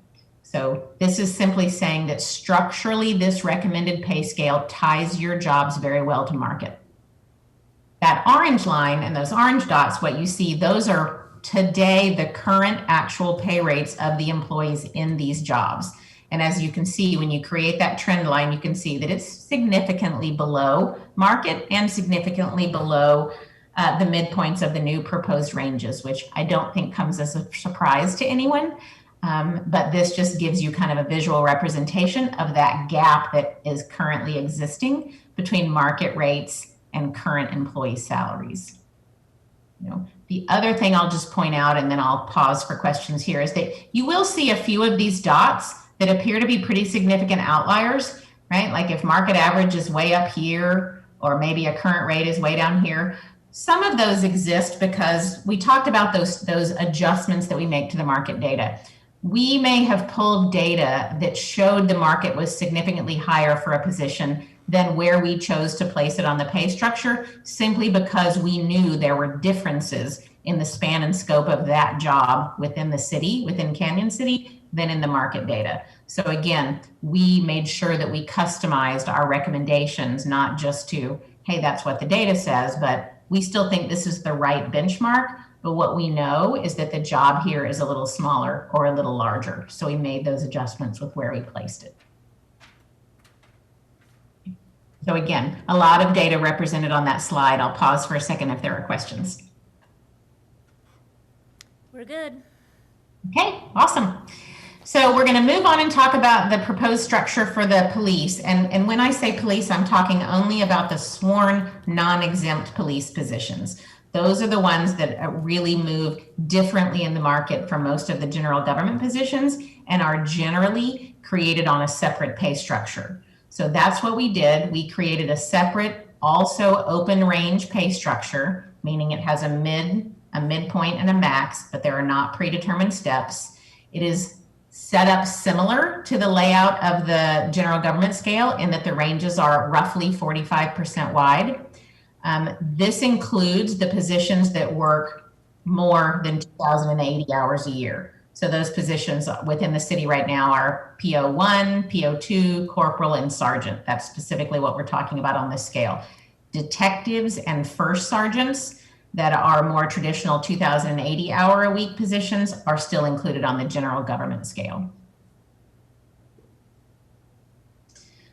So this is simply saying that structurally, this recommended pay scale ties your jobs very well to market. That orange line and those orange dots, what you see, those are today the current actual pay rates of the employees in these jobs. And as you can see, when you create that trend line, you can see that it's significantly below market and significantly below the midpoints of the new proposed ranges, which I don't think comes as a surprise to anyone. But this just gives you kind of a visual representation of that gap that is currently existing between market rates and current employee salaries. You know, the other thing I'll just point out, and then I'll pause for questions here, is that you will see a few of these dots that appear to be pretty significant outliers, right? Like if market average is way up here, or maybe a current rate is way down here. Some of those exist because we talked about those adjustments that we make to the market data. We may have pulled data that showed the market was significantly higher for a position than where we chose to place it on the pay structure, simply because we knew there were differences in the span and scope of that job within the city, within Canyon City, than in the market data. So again, we made sure that we customized our recommendations, not just to, hey, that's what the data says, but we still think this is the right benchmark. But what we know is that the job here is a little smaller or a little larger. So we made those adjustments with where we placed it. So again, a lot of data represented on that slide. I'll pause for a second if there are questions. We're good. Okay, awesome. So we're going to move on and talk about the proposed structure for the police. And when I say police, I'm talking only about the sworn non-exempt police positions. Those are the ones that really move differently in the market from most of the general government positions and are generally created on a separate pay structure. So that's what we did. We created a separate, also open range pay structure, meaning it has a midpoint and a max, but there are not predetermined steps. It is set up similar to the layout of the general government scale in that the ranges are roughly 45% wide. This includes the positions that work more than 2,080 hours a year. So those positions within the city right now are PO1, PO2, corporal, and sergeant. That's specifically what we're talking about on this scale. Detectives and first sergeants that are more traditional 2,080 hour a week positions are still included on the general government scale.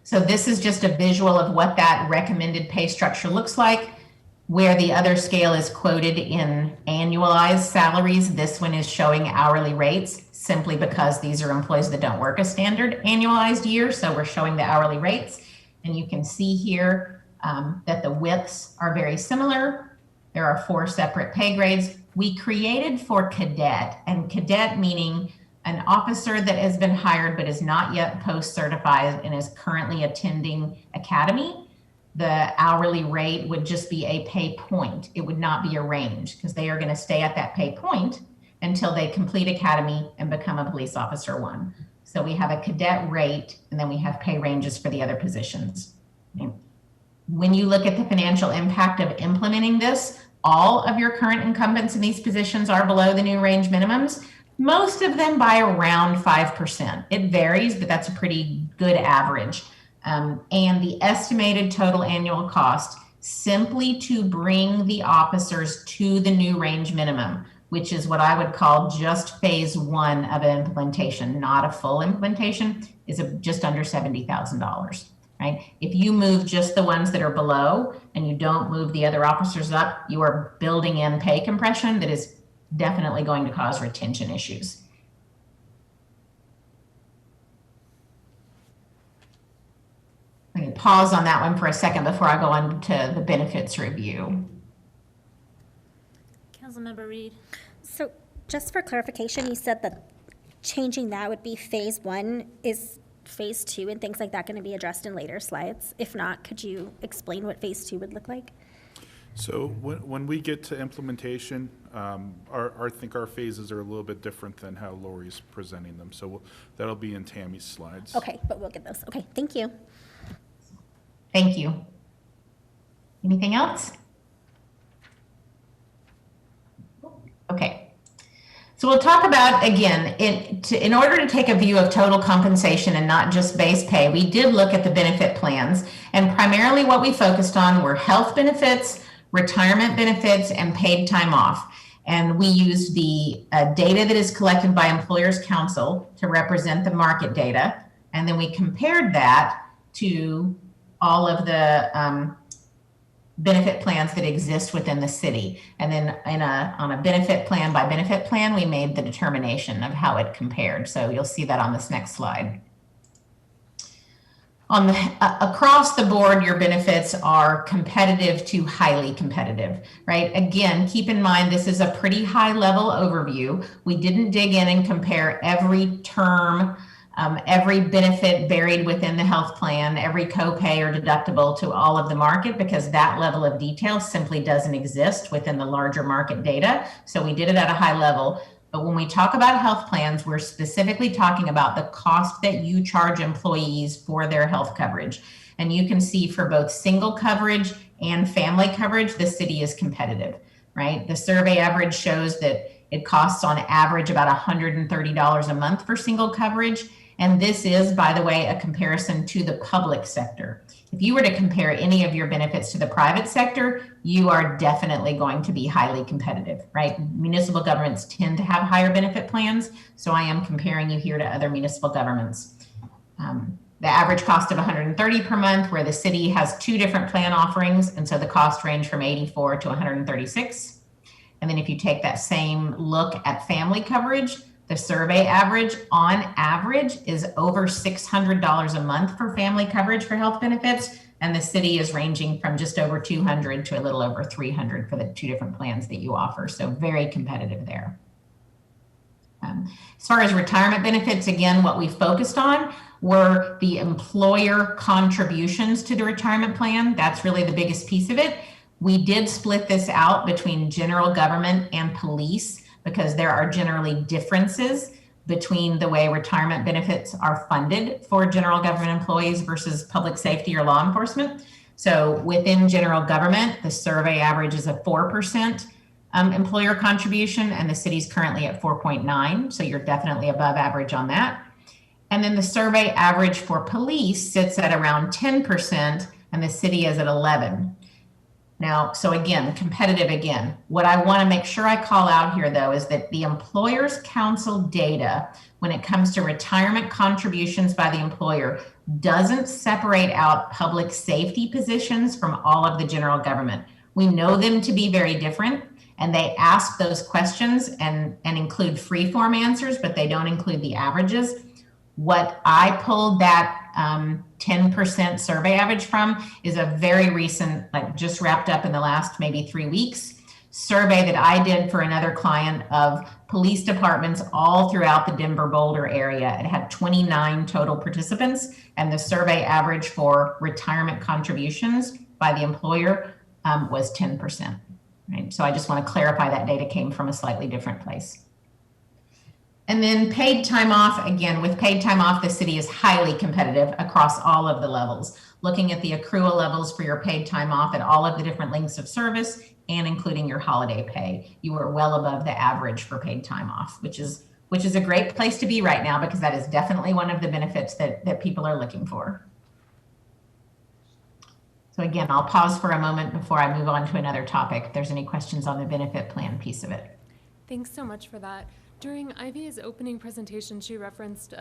So this is just a visual of what that recommended pay structure looks like. Where the other scale is quoted in annualized salaries, this one is showing hourly rates simply because these are employees that don't work a standard annualized year. So we're showing the hourly rates. And you can see here that the widths are very similar. There are 4 separate pay grades. We created for cadet, and cadet meaning an officer that has been hired but is not yet post-certified and is currently attending academy. The hourly rate would just be a pay point. It would not be a range because they are going to stay at that pay point until they complete academy and become a police officer 1. So we have a cadet rate, and then we have pay ranges for the other positions. Okay. When you look at the financial impact of implementing this, all of your current incumbents in these positions are below the new range minimums, most of them by around 5%. It varies, but that's a pretty good average. And the estimated total annual cost simply to bring the officers to the new range minimum, which is what I would call just phase 1 of an implementation, not a full implementation, is just under $70,000, right? If you move just the ones that are below and you don't move the other officers up, you are building in pay compression that is definitely going to cause retention issues. I'm going to pause on that one for a second before I go on to the benefits review. Councilmember Reed. So just for clarification, you said that changing that would be phase 1. Is phase 2 and things like that going to be addressed in later slides? If not, could you explain what phase 2 would look like? So when we get to implementation, I think our phases are a little bit different than how Lori's presenting them. So that'll be in Tammy's slides. Okay, but we'll get those. Okay, thank you. Thank you. Anything else? Okay. So we'll talk about, again, in order to take a view of total compensation and not just base pay, we did look at the benefit plans. And primarily what we focused on were health benefits, retirement benefits, and paid time off. And we used the data that is collected by Employers Council to represent the market data. And then we compared that to all of the benefit plans that exist within the city. And then on a benefit plan by benefit plan, we made the determination of how it compared. So you'll see that on this next slide. Across the board, your benefits are competitive to highly competitive, right? Again, keep in mind, this is a pretty high level overview. We didn't dig in and compare every term, every benefit buried within the health plan, every copay or deductible to all of the market, because that level of detail simply doesn't exist within the larger market data. So we did it at a high level. But when we talk about health plans, we're specifically talking about the cost that you charge employees for their health coverage. And you can see for both single coverage and family coverage, the city is competitive, right? The survey average shows that it costs on average about $130 a month for single coverage. And this is, by the way, a comparison to the public sector. If you were to compare any of your benefits to the private sector, you are definitely going to be highly competitive, right? Municipal governments tend to have higher benefit plans, so I am comparing you here to other municipal governments. The average cost of $130 per month, where the city has 2 different plan offerings, and so the cost range from $84 to $136. And then if you take that same look at family coverage, the survey average on average is over $600 a month for family coverage for health benefits. And the city is ranging from just over $200 to a little over $300 for the 2 different plans that you offer. So very competitive there. As far as retirement benefits, again, what we focused on were the employer contributions to the retirement plan. That's really the biggest piece of it. We did split this out between general government and police, because there are generally differences between the way retirement benefits are funded for general government employees versus public safety or law enforcement. So within general government, the survey average is a 4% employer contribution, and the city's currently at 4.9. So you're definitely above average on that. And then the survey average for police sits at around 10%, and the city is at 11%. Now, so again, competitive again. What I want to make sure I call out here, though, is that the Employers Council data, when it comes to retirement contributions by the employer, doesn't separate out public safety positions from all of the general government. We know them to be very different, and they ask those questions and include free-form answers, but they don't include the averages. What I pulled that 10% survey average from is a very recent, like just wrapped up in the last maybe 3 weeks, survey that I did for another client of police departments all throughout the Denver Boulder area. It had 29 total participants, and the survey average for retirement contributions by the employer was 10%. Right? So I just want to clarify that data came from a slightly different place. And then paid time off, again, with paid time off, the city is highly competitive across all of the levels. Looking at the accrual levels for your paid time off at all of the different lengths of service and including your holiday pay, you are well above the average for paid time off, which is a great place to be right now, because that is definitely one of the benefits that people are looking for. So again, I'll pause for a moment before I move on to another topic, if there's any questions on the benefit plan piece of it. Thanks so much for that. During Ivy's opening presentation, she referenced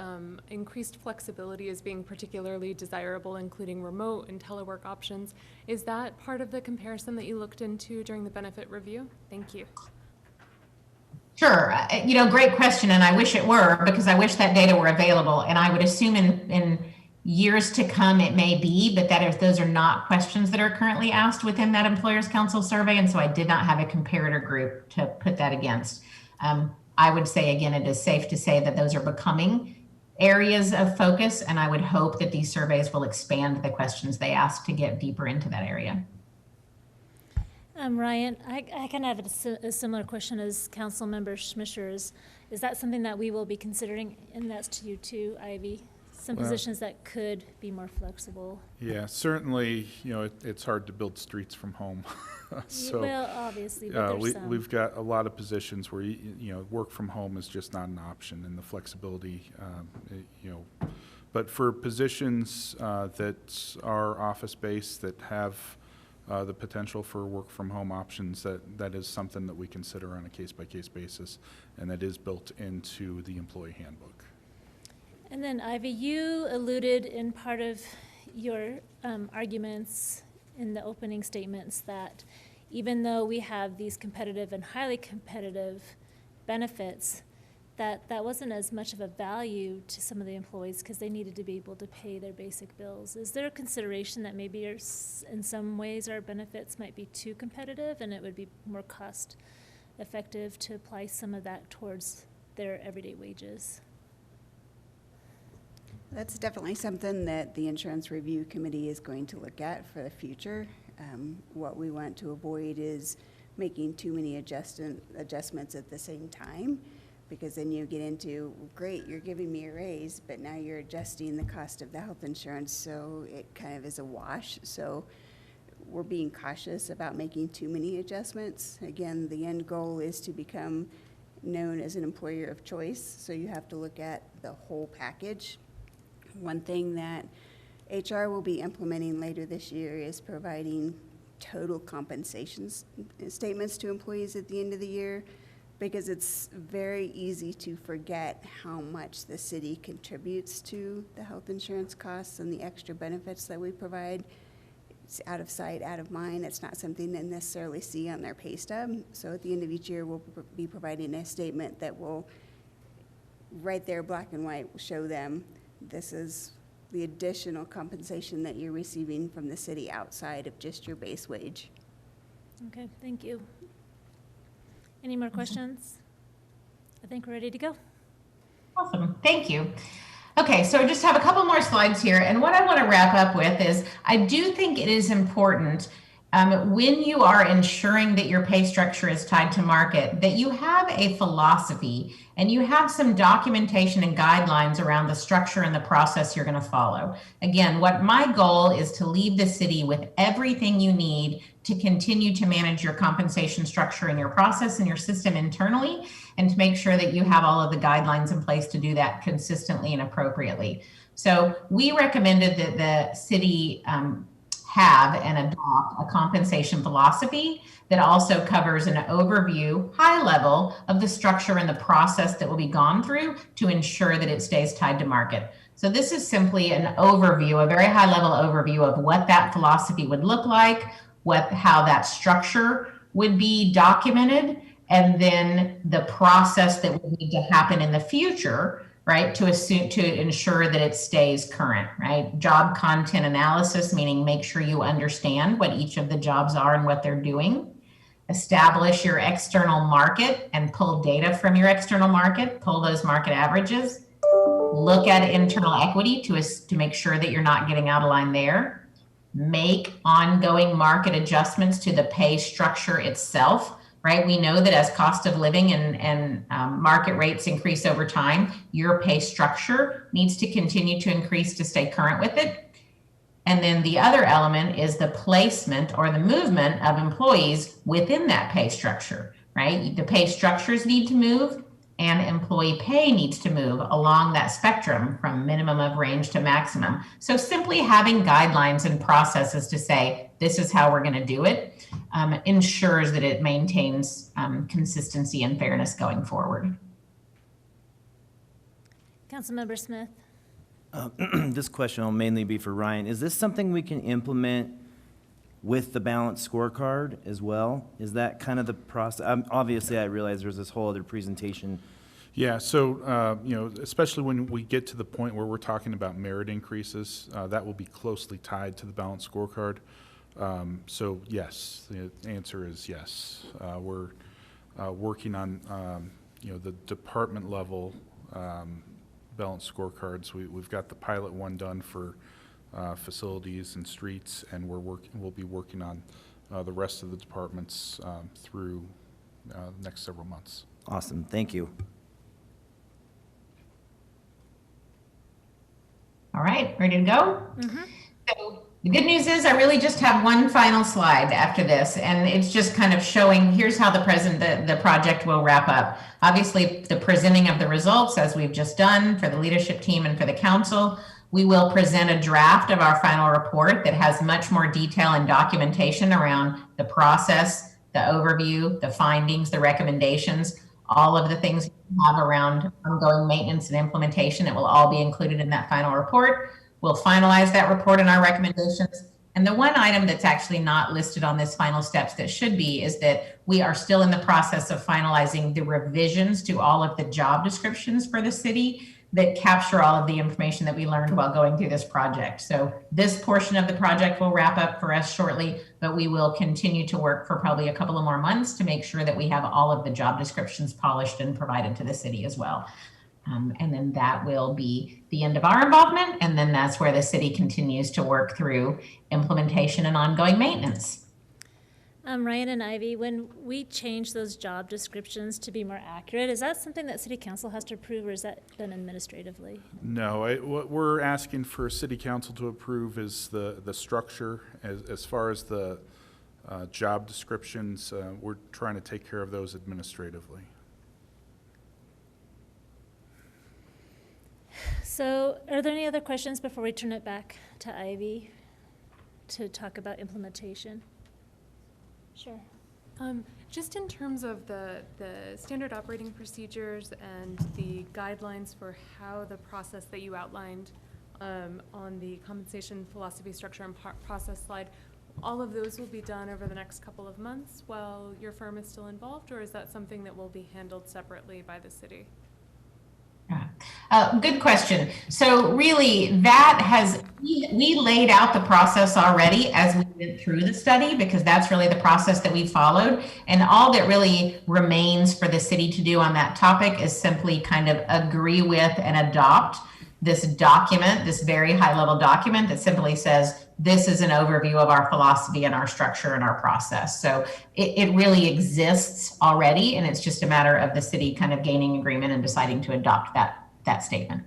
increased flexibility as being particularly desirable, including remote and telework options. Is that part of the comparison that you looked into during the benefit review? Thank you. Sure. Great question. And I wish it were, because I wish that data were available. And I would assume in years to come, it may be, but those are not questions that are currently asked within that Employers Council survey. And so I did not have a comparator group to put that against. I would say, again, it is safe to say that those are becoming areas of focus, and I would hope that these surveys will expand the questions they ask to get deeper into that area. Ryan, I kind of have a similar question as Councilmember Schmischer. Is that something that we will be considering, and that's to you too, Ivy? Some positions that could be more flexible. Yeah, certainly, it's hard to build streets from home. So, well, obviously, but there's some. We've got a lot of positions where, work from home is just not an option, and the flexibility, but for positions that are office-based, that have the potential for work from home options, that is something that we consider on a case-by-case basis, and that is built into the employee handbook. And then, Ivy, you alluded in part of your arguments in the opening statements that even though we have these competitive and highly competitive benefits, that wasn't as much of a value to some of the employees because they needed to be able to pay their basic bills. Is there a consideration that maybe in some ways our benefits might be too competitive and it would be more cost effective to apply some of that towards their everyday wages? That's definitely something that the Insurance Review Committee is going to look at for the future. What we want to avoid is making too many adjustments at the same time, because then you get into, great, you're giving me a raise, but now you're adjusting the cost of the health insurance, so it kind of is a wash. So we're being cautious about making too many adjustments. Again, the end goal is to become known as an employer of choice, so you have to look at the whole package. One thing that HR will be implementing later this year is providing total compensation statements to employees at the end of the year, because it's very easy to forget how much the city contributes to the health insurance costs and the extra benefits that we provide. It's out of sight, out of mind. It's not something they necessarily see on their pay stub. So at the end of each year, we'll be providing a statement that will, right there, black and white, will show them this is the additional compensation that you're receiving from the city outside of just your base wage. Okay, thank you. Any more questions? I think we're ready to go. Awesome, thank you. Okay, so I just have a couple more slides here, and what I want to wrap up with is I do think it is important when you are ensuring that your pay structure is tied to market, that you have a philosophy and you have some documentation and guidelines around the structure and the process you're going to follow. Again, what my goal is to leave the city with everything you need to continue to manage your compensation structure and your process and your system internally, and to make sure that you have all of the guidelines in place to do that consistently and appropriately. So we recommended that the city have and adopt a compensation philosophy that also covers an overview, high level, of the structure and the process that will be gone through to ensure that it stays tied to market. So this is simply an overview, a very high level overview of what that philosophy would look like, how that structure would be documented, and then the process that would need to happen in the future, right, to ensure that it stays current, right? Job content analysis, meaning make sure you understand what each of the jobs are and what they're doing. Establish your external market and pull data from your external market, pull those market averages. Look at internal equity to make sure that you're not getting out of line there. Make ongoing market adjustments to the pay structure itself, right? We know that as cost of living and market rates increase over time, your pay structure needs to continue to increase to stay current with it. And then the other element is the placement or the movement of employees within that pay structure, right? The pay structures need to move and employee pay needs to move along that spectrum from minimum of range to maximum. So simply having guidelines and processes to say, this is how we're going to do it, ensures that it maintains consistency and fairness going forward. Councilmember Smith. This question will mainly be for Ryan. Is this something we can implement with the balanced scorecard as well? Is that kind of the process? Obviously, I realize there's this whole other presentation. Yeah, so, you know, especially when we get to the point where we're talking about merit increases, that will be closely tied to the balanced scorecard. So yes, the answer is yes. We're working on, you know, the department level balanced scorecards. We've got the pilot one done for facilities and streets, and we'll be working on the rest of the departments through the next several months. Awesome, thank you. All right, ready to go? So the good news is I really just have one final slide after this, and it's just kind of showing here's how the project will wrap up. Obviously, the presenting of the results, as we've just done for the leadership team and for the council. We will present a draft of our final report that has much more detail and documentation around the process, the overview, the findings, the recommendations, all of the things we have around ongoing maintenance and implementation. It will all be included in that final report. We'll finalize that report and our recommendations. And the one item that's actually not listed on this final steps that should be is that we are still in the process of finalizing the revisions to all of the job descriptions for the city that capture all of the information that we learned while going through this project. So this portion of the project will wrap up for us shortly, but we will continue to work for probably a couple of more months to make sure that we have all of the job descriptions polished and provided to the city as well. And then that will be the end of our involvement. And then that's where the city continues to work through implementation and ongoing maintenance. Ryan and Ivy, when we change those job descriptions to be more accurate, is that something that City Council has to approve, or is that done administratively? No, what we're asking for City Council to approve is the structure. As far as the job descriptions, we're trying to take care of those administratively. So are there any other questions before we turn it back to Ivy to talk about implementation? Sure. Just in terms of the standard operating procedures and the guidelines for how the process that you outlined on the compensation philosophy, structure, and process slide, all of those will be done over the next couple of months while your firm is still involved, or is that something that will be handled separately by the city? Good question. So really we laid out the process already as we went through the study, because that's really the process that we followed. And all that really remains for the city to do on that topic is simply kind of agree with and adopt this document, this very high level document that simply says, this is an overview of our philosophy and our structure and our process. So it really exists already, and it's just a matter of the city kind of gaining agreement and deciding to adopt that statement.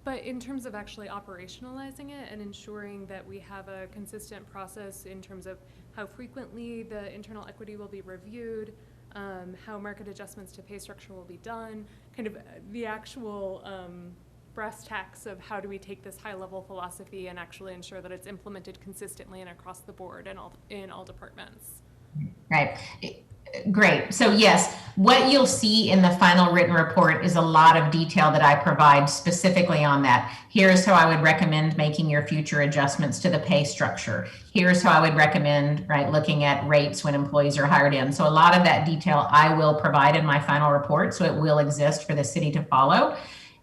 But in terms of actually operationalizing it and ensuring that we have a consistent process in terms of how frequently the internal equity will be reviewed, how market adjustments to pay structure will be done, kind of the actual brass tacks of how do we take this high-level philosophy and actually ensure that it's implemented consistently and across the board and in all departments. Right. Great. So yes, what you'll see in the final written report is a lot of detail that I provide specifically on that. Here's how I would recommend making your future adjustments to the pay structure. Here's how I would recommend, right, looking at rates when employees are hired in. So a lot of that detail I will provide in my final report, so it will exist for the city to follow.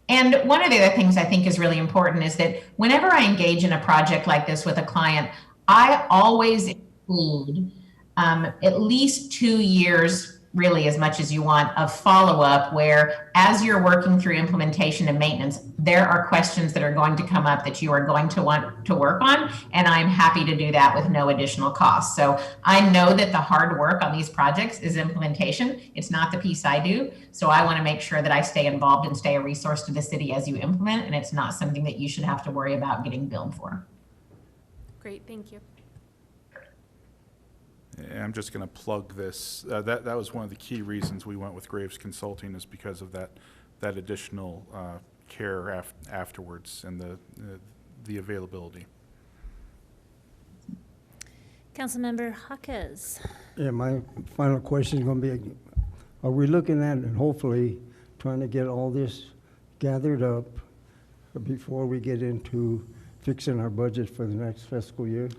And one of the other things I think is really important is that whenever I engage in a project like this with a client, I always include at least 2 years, really as much as you want, of follow-up where as you're working through implementation and maintenance, there are questions that are going to come up that you are going to want to work on, and I'm happy to do that with no additional cost. So I know that the hard work on these projects is implementation. It's not the piece I do. So I want to make sure that I stay involved and stay a resource to the city as you implement, and it's not something that you should have to worry about getting billed for. Great, thank you. And I'm just going to plug this. That was one of the key reasons we went with Graves Consulting, is because of that additional care afterwards and the availability. Councilmember Hawkes. Yeah, my final question is going to be, are we looking at and hopefully trying to get all this gathered up before we get into fixing our budget for the next fiscal year?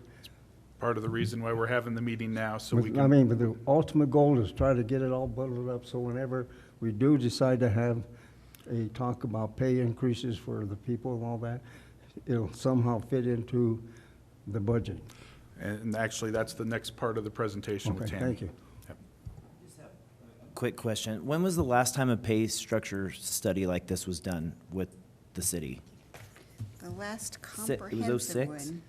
Part of the reason why we're having the meeting now, so we can. I mean, but the ultimate goal is try to get it all bundled up, so whenever we do decide to have a talk about pay increases for the people and all that, it'll somehow fit into the budget. And actually, that's the next part of the presentation with Okay, Tammy. thank you. Yep. Quick question. When was the last time a pay structure study like this was done with the city? The last It was comprehensive 06? one.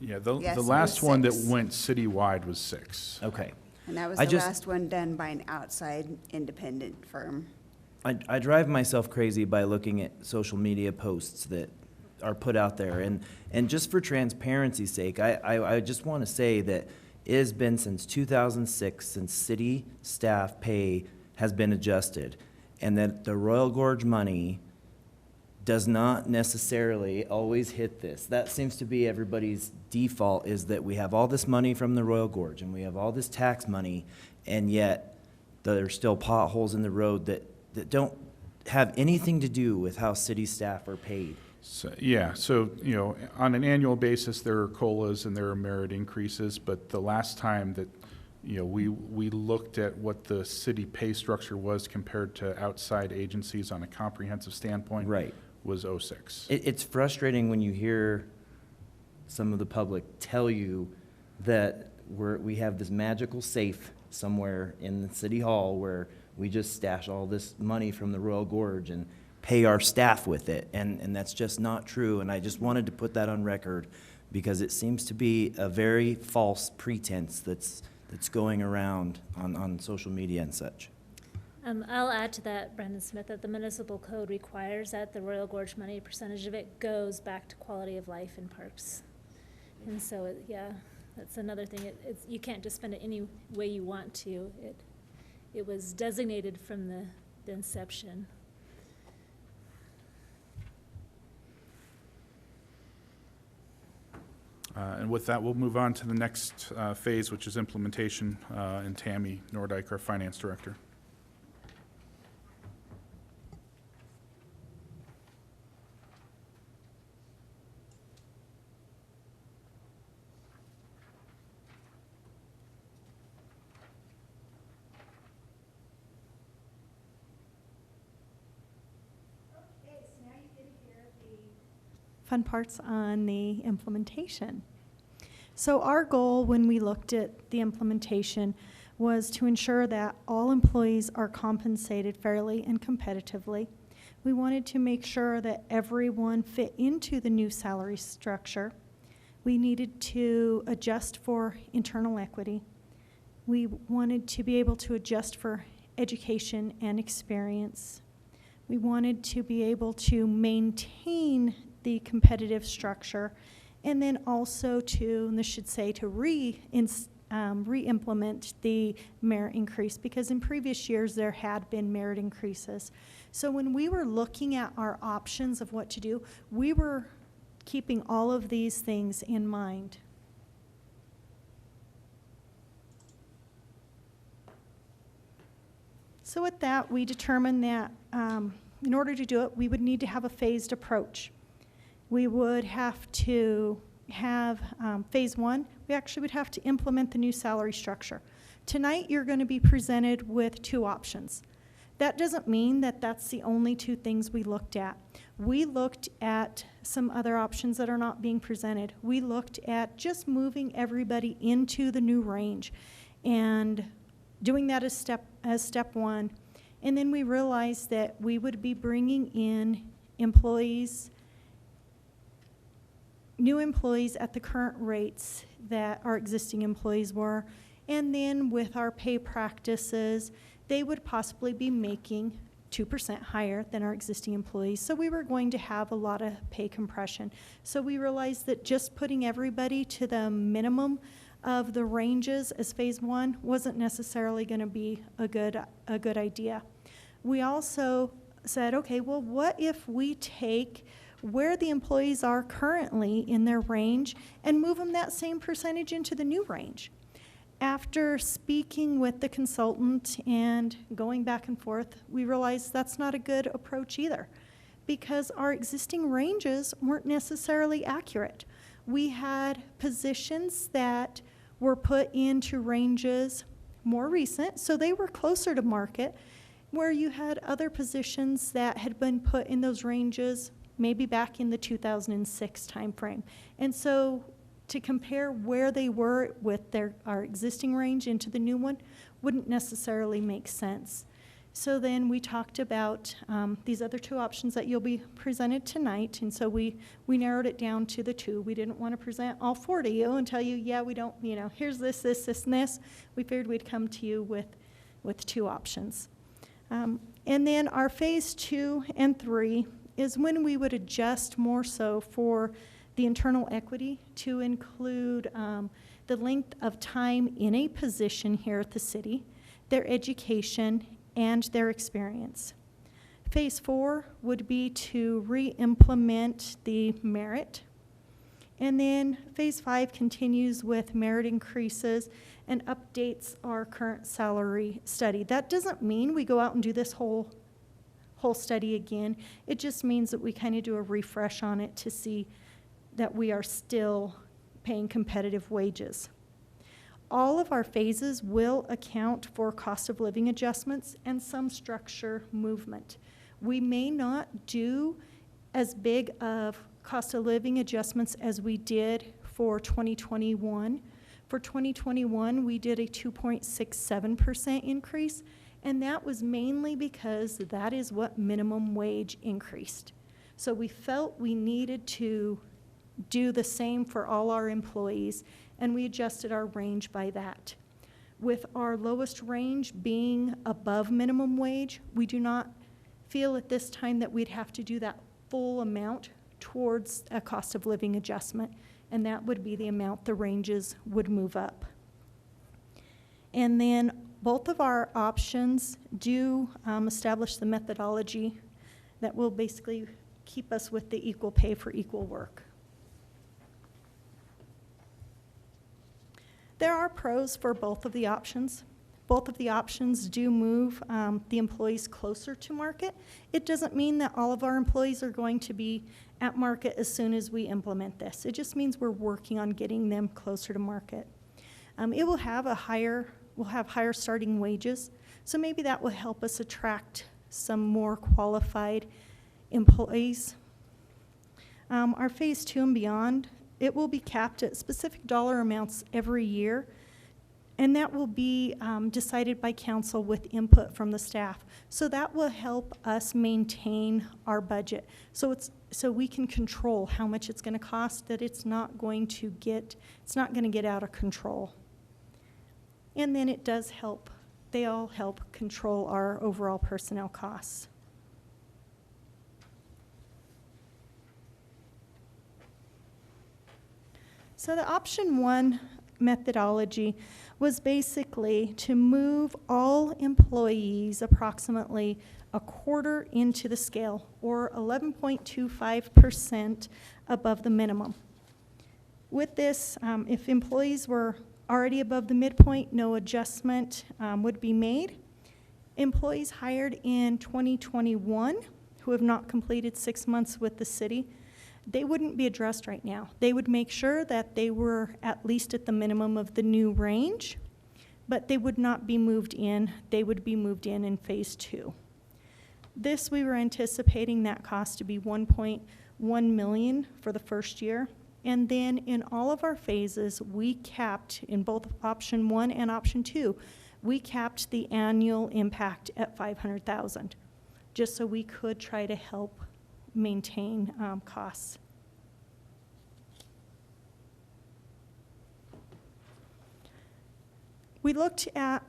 Yeah, Yes, the it was last one that 6. went citywide was 6. Okay. And that was I the just- last one done by an outside independent firm. I drive myself crazy by looking at social media posts that are put out there. And just for transparency's sake, I just want to say that it has been since 2006 since city staff pay has been adjusted, and that the Royal Gorge money does not necessarily always hit this. That seems to be everybody's default, is that we have all this money from the Royal Gorge and we have all this tax money, and yet there's still potholes in the road that don't have anything to do with how city staff are paid. So, yeah, so, on an annual basis, there are COLAs and there are merit increases, but the last time that, we looked at what the city pay structure was compared to outside agencies on a comprehensive standpoint. Right. Was 06. It's frustrating when you hear some of the public tell you that we have this magical safe somewhere in the city hall where we just stash all this money from the Royal Gorge and pay our staff with it, and that's just not true. And I just wanted to put that on record because it seems to be a very false pretense that's going around on social media and such. I'll add to that, Brendan Smith, that the municipal code requires that the Royal Gorge money, a percentage of it goes back to quality of life in parks. And so, that's another thing. You can't just spend it any way you want to. It was designated from the inception. And with that, we'll move on to the next phase, which is implementation, and Tammy Nordyke, our finance director. Fun parts on the implementation. So our goal when we looked at the implementation was to ensure that all employees are compensated fairly and competitively. We wanted to make sure that everyone fit into the new salary structure. We needed to adjust for internal equity. We wanted to be able to adjust for education and experience. We wanted to be able to maintain the competitive structure, and then also to, and this should say, to re-implement the merit increase, because in previous years there had been merit increases. So when we were looking at our options of what to do, we were keeping all of these things in mind. So with that, we determined that in order to do it, we would need to have a phased approach. We would have to have phase one. We actually would have to implement the new salary structure. Tonight, you're going to be presented with two options. That doesn't mean that that's the only two things we looked at. We looked at some other options that are not being presented. We looked at just moving everybody into the new range and doing that as step one. And then we realized that we would be bringing in employees, new employees at the current rates that our existing employees were. And then with our pay practices, they would possibly be making 2% higher than our existing employees. So we were going to have a lot of pay compression. So we realized that just putting everybody to the minimum of the ranges as phase one wasn't necessarily going to be a good idea. We also said, okay, well, what if we take where the employees are currently in their range and move them that same percentage into the new range? After speaking with the consultant and going back and forth, we realized that's not a good approach either, because our existing ranges weren't necessarily accurate. We had positions that were put into ranges more recent, so they were closer to market, where you had other positions that had been put in those ranges maybe back in the 2006 timeframe. And so to compare where they were with our existing range into the new one wouldn't necessarily make sense. So then we talked about these other two options that you'll be presented tonight, and so we narrowed it down to the two. We didn't want to present all four to you and tell you, yeah, we don't, here's this, this, this, and this. We figured we'd come to you with two options. And then our phase 2 and 3 is when we would adjust more so for the internal equity to include the length of time in a position here at the city, their education, and their experience. Phase 4 would be to re-implement the merit. And then phase 5 continues with merit increases and updates our current salary study. That doesn't mean we go out and do this whole study again. It just means that we kind of do a refresh on it to see that we are still paying competitive wages. All of our phases will account for cost of living adjustments and some structure movement. We may not do as big of cost of living adjustments as we did for 2021. For 2021, we did a 2.67% increase, and that was mainly because that is what minimum wage increased. So we felt we needed to do the same for all our employees, and we adjusted our range by that. With our lowest range being above minimum wage, we do not feel at this time that we'd have to do that full amount towards a cost of living adjustment, and that would be the amount the ranges would move up. And then both of our options do establish the methodology that will basically keep us with the equal pay for equal work. There are pros for both of the options. Both of the options do move the employees closer to market. It doesn't mean that all of our employees are going to be at market as soon as we implement this. It just means we're working on getting them closer to market. It will have we'll have higher starting wages, so maybe that will help us attract some more qualified employees. Our phase 2 and beyond, it will be capped at specific dollar amounts every year, and that will be decided by council with input from the staff. So that will help us maintain our budget. So we can control how much it's going to cost, that it's not going to get out of control. And then it does help, they all help control our overall personnel costs. So the option 1 methodology was basically to move all employees approximately a quarter into the scale, or 11.25% above the minimum. With this, if employees were already above the midpoint, no adjustment would be made. Employees hired in 2021 who have not completed 6 months with the city, they wouldn't be addressed right now. They would make sure that they were at least at the minimum of the new range, but they would not be moved in. They would be moved in phase 2. This, we were anticipating that cost to be $1.1 million for the first year. And then in all of our phases, we capped, in both option 1 and option 2, we capped the annual impact at $500,000, just so we could try to help maintain costs. We looked at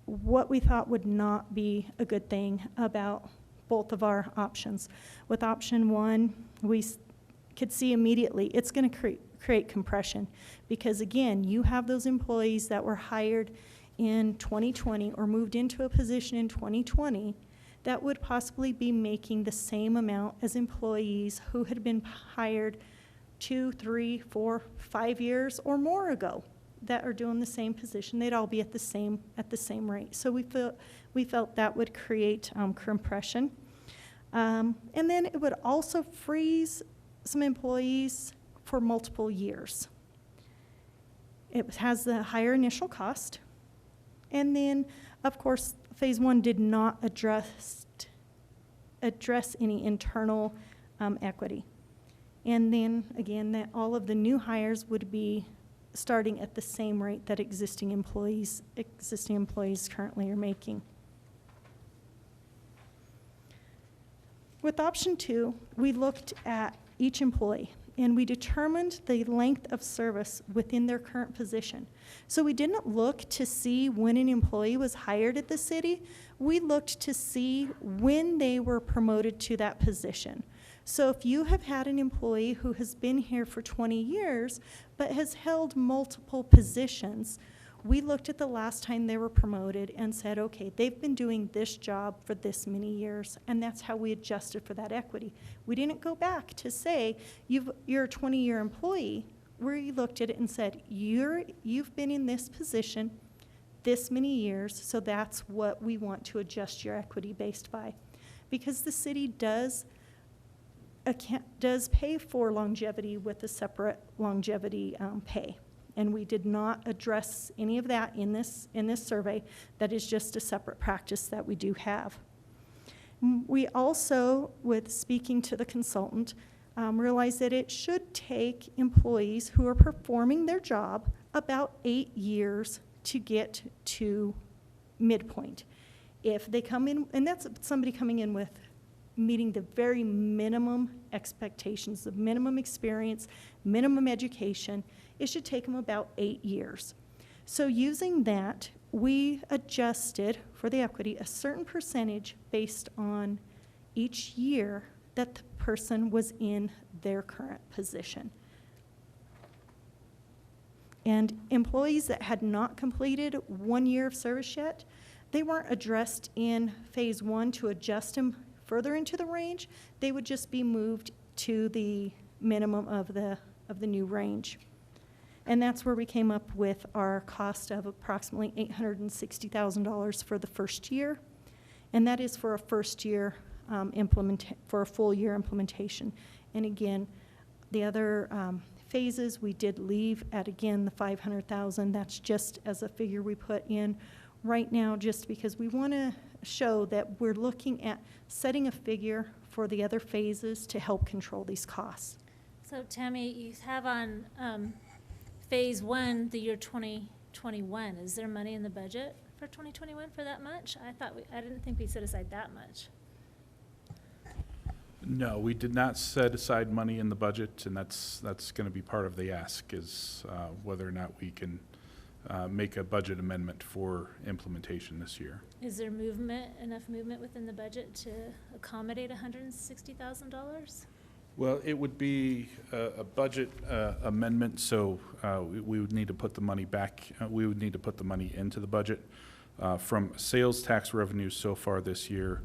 what we thought would not be a good thing about both of our options. With option 1, we could see immediately it's going to create compression, because again, you have those employees that were hired in 2020 or moved into a position in 2020 that would possibly be making the same amount as employees who had been hired 2, 3, 4, 5 years or more ago that are doing the same position. They'd all be at the same rate. So we felt that would create compression. And then it would also freeze some employees for multiple years. It has the higher initial cost. And then, of course, phase 1 did not address any internal equity. And then, again, that all of the new hires would be starting at the same rate that existing employees currently are making. With option 2, we looked at each employee, and we determined the length of service within their current position. So we didn't look to see when an employee was hired at the city. We looked to see when they were promoted to that position. So if you have had an employee who has been here for 20 years but has held multiple positions, we looked at the last time they were promoted and said, okay, they've been doing this job for this many years, and that's how we adjusted for that equity. We didn't go back to say, you're a 20-year employee. We looked at it and said, you've been in this position this many years, so that's what we want to adjust your equity based by. Because the city does pay for longevity with a separate longevity pay. And we did not address any of that in this survey. That is just a separate practice that we do have. We also, with speaking to the consultant, realized that it should take employees who are performing their job about 8 years to get to midpoint. If they come in, and that's somebody coming in with meeting the very minimum expectations, the minimum experience, minimum education, it should take them about 8 years. So using that, we adjusted for the equity a certain percentage based on each year that the person was in their current position. And employees that had not completed 1 year of service yet, they weren't addressed in phase 1 to adjust them further into the range. They would just be moved to the minimum of the new range. And that's where we came up with our cost of approximately $860,000 for the first year. And that is for a first year for a full year implementation. And again, the other phases we did leave at, again, the $500,000. That's just as a figure we put in right now, just because we want to show that we're looking at setting a figure for the other phases to help control these costs. So Tammy, you have on phase 1, the year 2021. Is there money in the budget for 2021 for that much? I didn't think we set aside that much. No, we did not set aside money in the budget, and that's going to be part of the ask, is whether or not we can make a budget amendment for implementation this year. Is there enough movement within the budget to accommodate $160,000? Well, it would be a budget amendment, so we would need to put the money back, we would need to put the money into the budget. From sales tax revenues so far this year,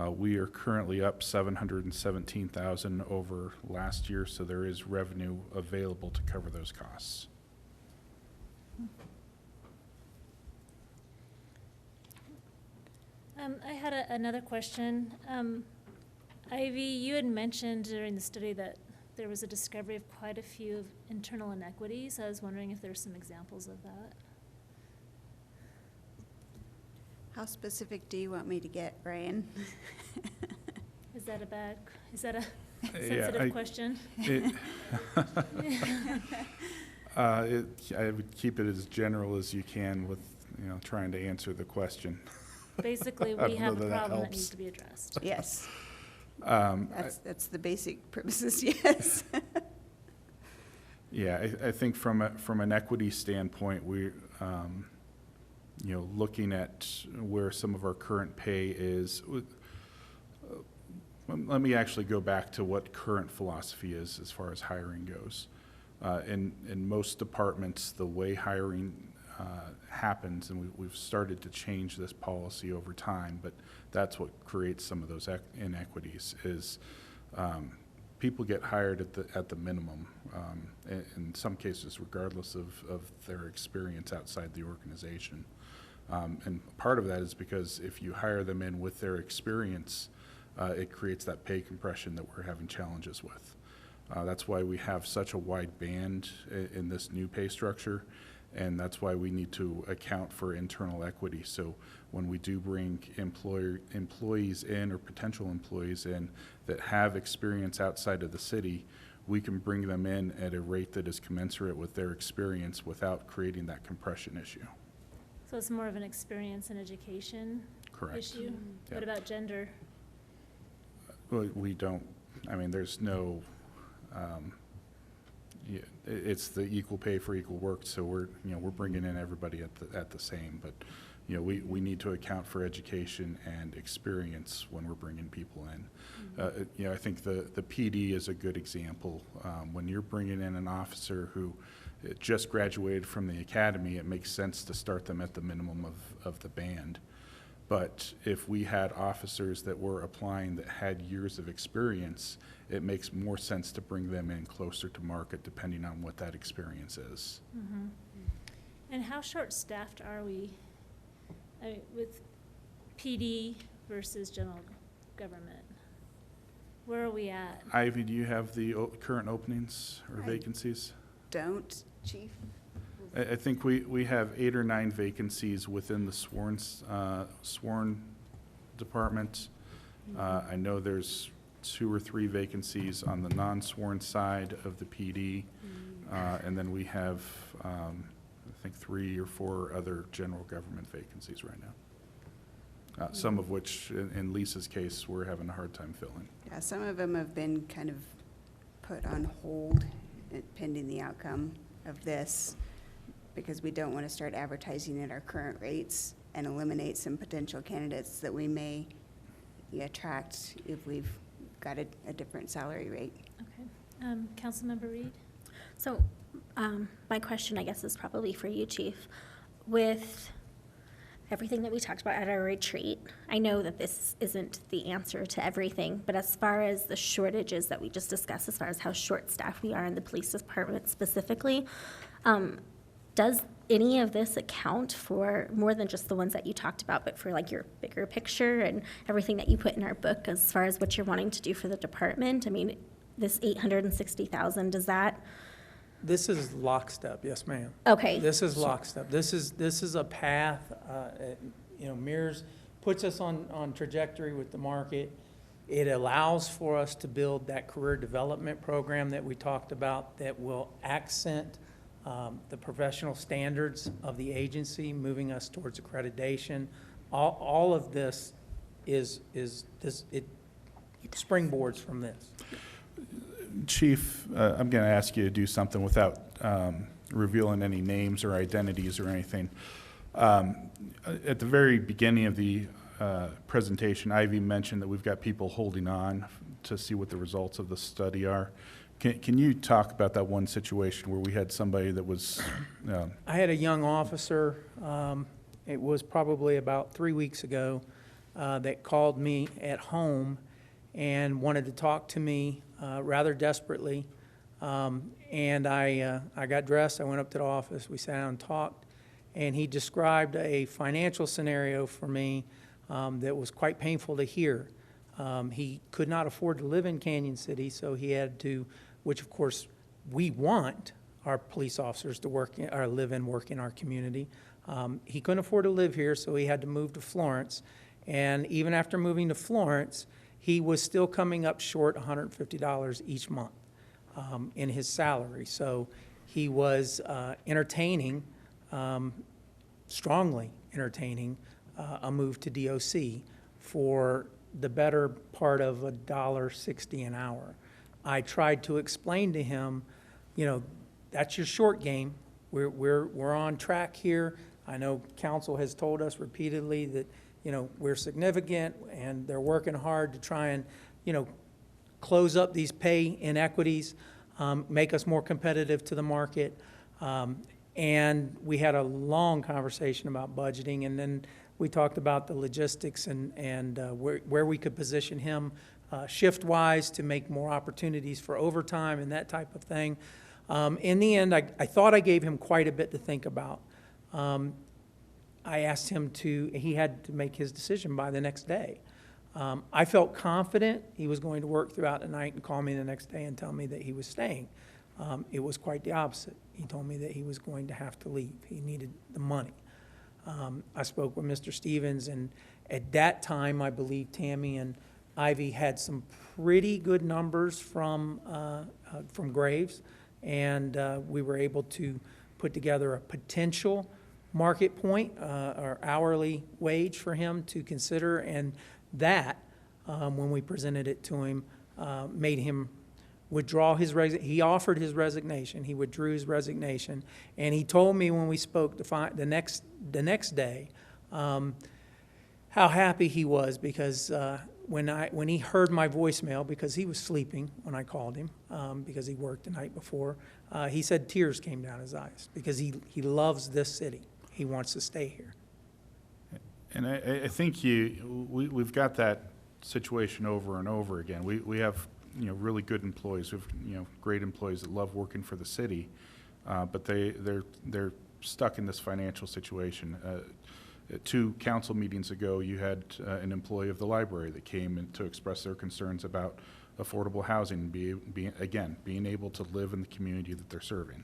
we are currently up $717,000 over last year, so there is revenue available to cover those costs. I had another question. Ivy, you had mentioned during the study that there was a discovery of quite a few internal inequities. I was wondering if there's some examples of that. How specific do you want me to get, Ryan? Is that a Yeah, sensitive question? I would keep it as general as you can with, trying to answer the question. Basically, I we don't have know a that problem that helps. needs to be addressed. Yes. That's the basic premises, yes. Yeah, I think from an equity standpoint, we, looking at where some of our current pay is, let me actually go back to what current philosophy is as far as hiring goes. In most departments, the way hiring happens, and we've started to change this policy over time, but that's what creates some of those inequities is people get hired at the minimum, in some cases regardless of their experience outside the organization. And part of that is because if you hire them in with their experience, it creates that pay compression that we're having challenges with. That's why we have such a wide band in this new pay structure, and that's why we need to account for internal equity. So when we do bring employees in or potential employees in that have experience outside of the city, we can bring them in at a rate that is commensurate with their experience without creating that compression issue. So it's more of an experience and education Correct. issue? Yeah. What about gender? Well, we don't, there's no, it's the equal pay for equal work, so we're bringing in everybody at the same, but, we need to account for education and experience when we're bringing people in. I think the PD is a good example. When you're bringing in an officer who just graduated from the academy, it makes sense to start them at the minimum of the band. But if we had officers that were applying that had years of experience, it makes more sense to bring them in closer to market depending on what that experience is. Mm-hmm. And how short-staffed are we with PD versus general government? Where are we at? Ivy, do you have the current openings or I vacancies? Don't, Chief? I think we have 8 or 9 vacancies within the sworn department. I know there's 2 or 3 vacancies on the non-sworn side of the PD. And then we have, I think 3 or 4 other general government vacancies right now. Some of which, in Lisa's case, we're having a hard time filling. Yeah, some of them have been kind of put on hold pending the outcome of this, because we don't want to start advertising at our current rates and eliminate some potential candidates that we may attract if we've got a different salary rate. Okay. Councilmember Reed? So, my question, I guess, is probably for you, Chief. With everything that we talked about at our retreat, I know that this isn't the answer to everything, but as far as the shortages that we just discussed, as far as how short-staffed we are in the police department specifically, does any of this account for more than just the ones that you talked about, but for like your bigger picture and everything that you put in our book as far as what you're wanting to do for the department? I mean, this $860,000, does that? This is lockstep, yes, ma'am. Okay. This is lockstep. This is a path, mirrors, puts us on trajectory with the market. It allows for us to build that career development program that we talked about that will accent the professional standards of the agency, moving us towards accreditation. All of this it springboards from this. Chief, I'm going to ask you to do something without revealing any names or identities or anything. At the very beginning of the presentation, Ivy mentioned that we've got people holding on to see what the results of the study are. Can you talk about that one situation where we had somebody that was, I had a young officer, it was probably about 3 weeks ago, that called me at home and wanted to talk to me rather desperately. And I got dressed, I went up to the office, we sat down and talked, and he described a financial scenario for me that was quite painful to hear. He could not afford to live in Canyon City, so he had to, which of course we want our police officers to work or live and work in our community. He couldn't afford to live here, so he had to move to Florence. And even after moving to Florence, he was still coming up short $150 each month in his salary. So he was entertaining, strongly entertaining, a move to DOC for the better part of $1.60 an hour. I tried to explain to him, you know, that's your short game. We're on track here. I know council has told us repeatedly that, you know, we're significant and they're working hard to try and, you know, close up these pay inequities, make us more competitive to the market. And we had a long conversation about budgeting, and then we talked about the logistics and where we could position him shift-wise to make more opportunities for overtime and that type of thing. In the end, I thought I gave him quite a bit to think about. I asked him he had to make his decision by the next day. I felt confident he was going to work throughout the night and call me the next day and tell me that he was staying. It was quite the opposite. He told me that he was going to have to leave. He needed the money. I spoke with Mr. Stevens, and at that time, I believe Tammy and Ivy had some pretty good numbers from Graves, and we were able to put together a potential market point or hourly wage for him to consider, and that, when we presented it to him, made him withdraw his he offered his resignation. He withdrew his resignation, and he told me when we spoke the next day how happy he was, because when he heard my voicemail, because he was sleeping when I called him, because he worked the night before, he said tears came down his eyes because he loves this city. He wants to stay here. and I think we've got that situation over and over again. We have, you know, really good employees. We have, you know, great employees that love working for the city, but they're stuck in this financial situation. 2 council meetings ago, you had an employee of the library that came in to express their concerns about affordable housing, being able to live in the community that they're serving.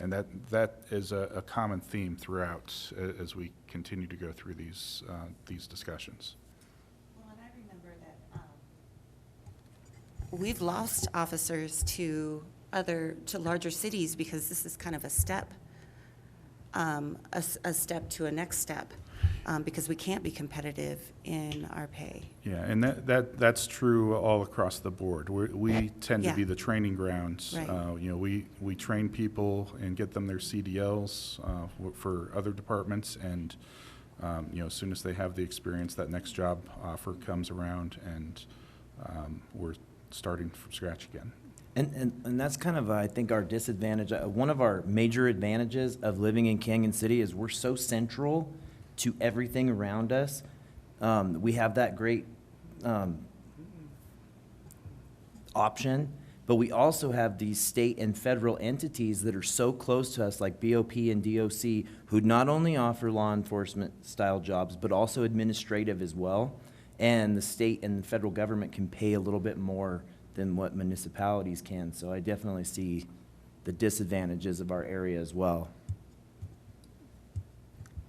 And that is a common theme throughout as we continue to go through these discussions. Well, and I remember that we've lost officers to larger cities because this is kind of a step, a step to a next step, because we can't be competitive in our pay. Yeah, and that's true all across the board. We tend to Yeah. be the training grounds. Right. You know, we train people and get them their CDLs for other departments, and you know, as soon as they have the experience, that next job offer comes around, and we're starting from scratch again. And that's kind of, I think, our disadvantage. One of our major advantages of living in Canyon City is we're so central to everything around us. We have that great option, but we also have these state and federal entities that are so close to us, like BOP and DOC, who not only offer law enforcement style jobs, but also administrative as well. And the state and the federal government can pay a little bit more than what municipalities can. So I definitely see the disadvantages of our area as well.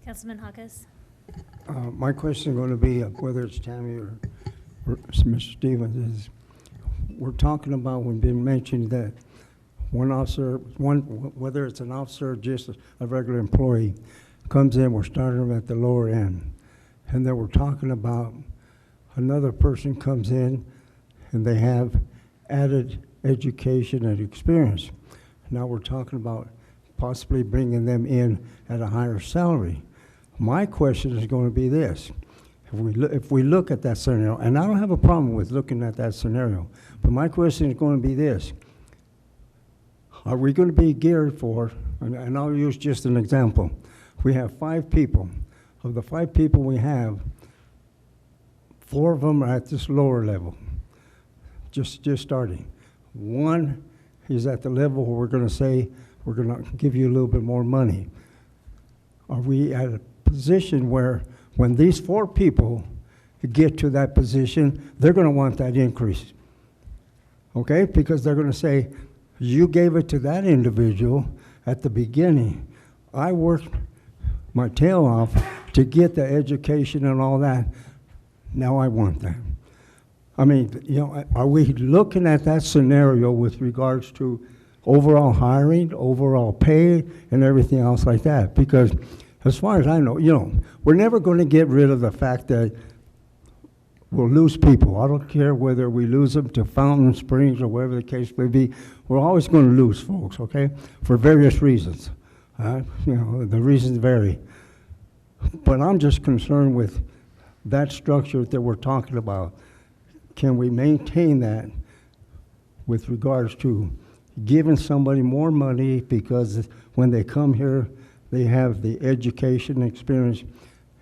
Councilman Hawkes? My question is going to be, whether it's Tammy or Mr. Stevens, is we're talking about, when been mentioned that one officer, whether it's an officer or just a regular employee, comes in, we're starting them at the lower end. And then we're talking about another person comes in and they have added education and experience. Now we're talking about possibly bringing them in at a higher salary. My question is going to be this, If we look at that scenario, and I don't have a problem with looking at that scenario, but my question is going to be this. Are we going to be geared for, and I'll use just an example. We have 5 people. Of the 5 people we have, 4 of them are at this lower level, just starting. 1 is at the level where we're going to say, we're going to give you a little bit more money. Are we at a position where when these 4 people get to that position, they're going to want that increase? Okay? Because they're going to say, you gave it to that individual at the beginning. I worked my tail off to get the education and all that. Now I want that. I mean, you know, are we looking at that scenario with regards to overall hiring, overall pay, and everything else like that? Because as far as I know, you know, we're never going to get rid of the fact that we'll lose people. I don't care whether we lose them to Fountain Springs or wherever the case may be. We're always going to lose folks, okay, for various reasons. You know, the reasons vary. But I'm just concerned with that structure that we're talking about. Can we maintain that with regards to giving somebody more money because when they come here, they have the education experience,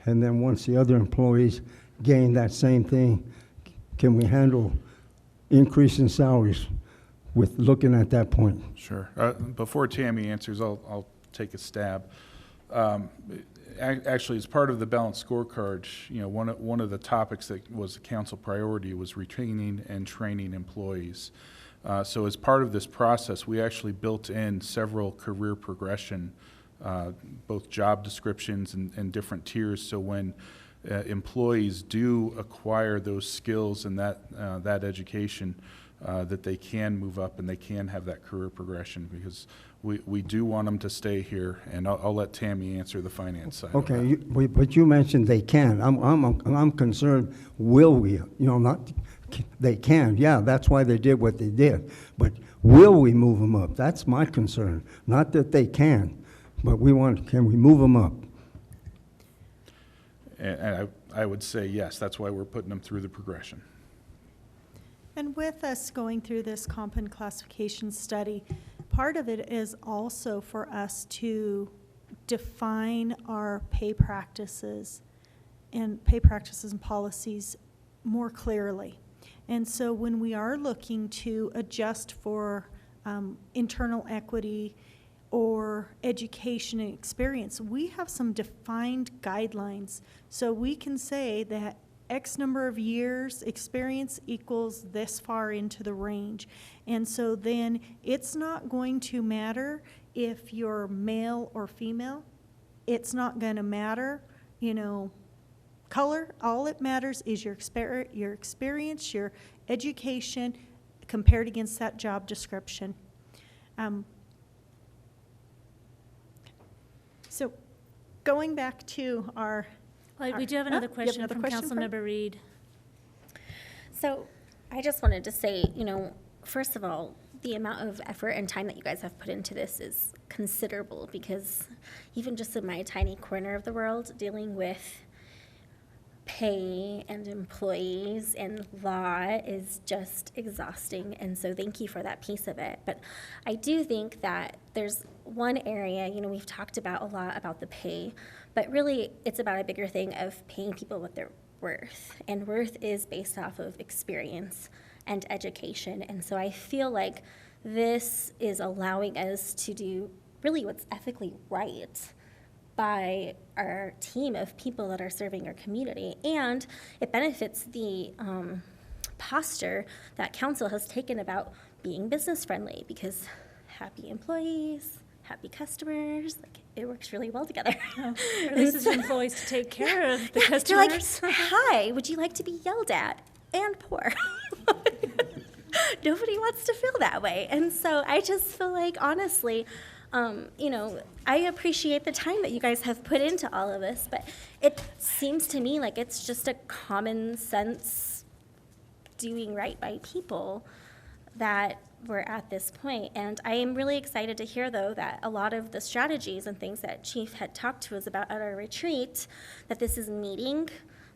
and then once the other employees gain that same thing, can we handle increase in salaries with looking at that point? Sure. Before Tammy answers, I'll take a stab. Actually, as part of the balanced scorecard, you know, one of the topics that was a council priority was retaining and training employees. So as part of this process, we actually built in several career progression, both job descriptions and different tiers. So when employees do acquire those skills and that education, that they can move up and they can have that career progression, because we do want them to stay here. And I'll let Tammy answer the finance side. Okay, but you mentioned they can. I'm concerned, will we? You know, not they can. Yeah, that's why they did what they did. But will we move them up? That's my concern. Not that they can, but can we move them up? And I would say yes. That's why we're putting them through the progression. And with us going through this comp and classification study, part of it is also for us to define our pay practices and policies more clearly. And so when we are looking to adjust for internal equity or education and experience, we have some defined guidelines. So we can say that X number of years experience equals this far into the range. And so then it's not going to matter if you're male or female. It's not going to matter, you know, color. All it matters is your experience, your education compared against that job description. So going back to our... We do have another question another from question, Councilmember Reed. So I just wanted to say, you know, first of all, the amount of effort and time that you guys have put into this is considerable, because even just in my tiny corner of the world, dealing with pay and employees and law is just exhausting. And so thank you for that piece of it. But I do think that there's one area, you know, we've talked about a lot about the pay, but really it's about a bigger thing of paying people what they're worth. And worth is based off of experience and education. And so I feel like this is allowing us to do really what's ethically right by our team of people that are serving our community. And it benefits the posture that council has taken about being business friendly, because happy employees, happy customers, like it works really well together. Or at least it's employees to take care of the They're customers. like, hi, would you like to be yelled at and poor? Nobody wants to feel that way. And so I just feel like, honestly, you know, I appreciate the time that you guys have put into all of this, but it seems to me like it's just a common sense doing right by people that we're at this point. And I am really excited to hear, though, that a lot of the strategies and things that Chief had talked to us about at our retreat, that this is meeting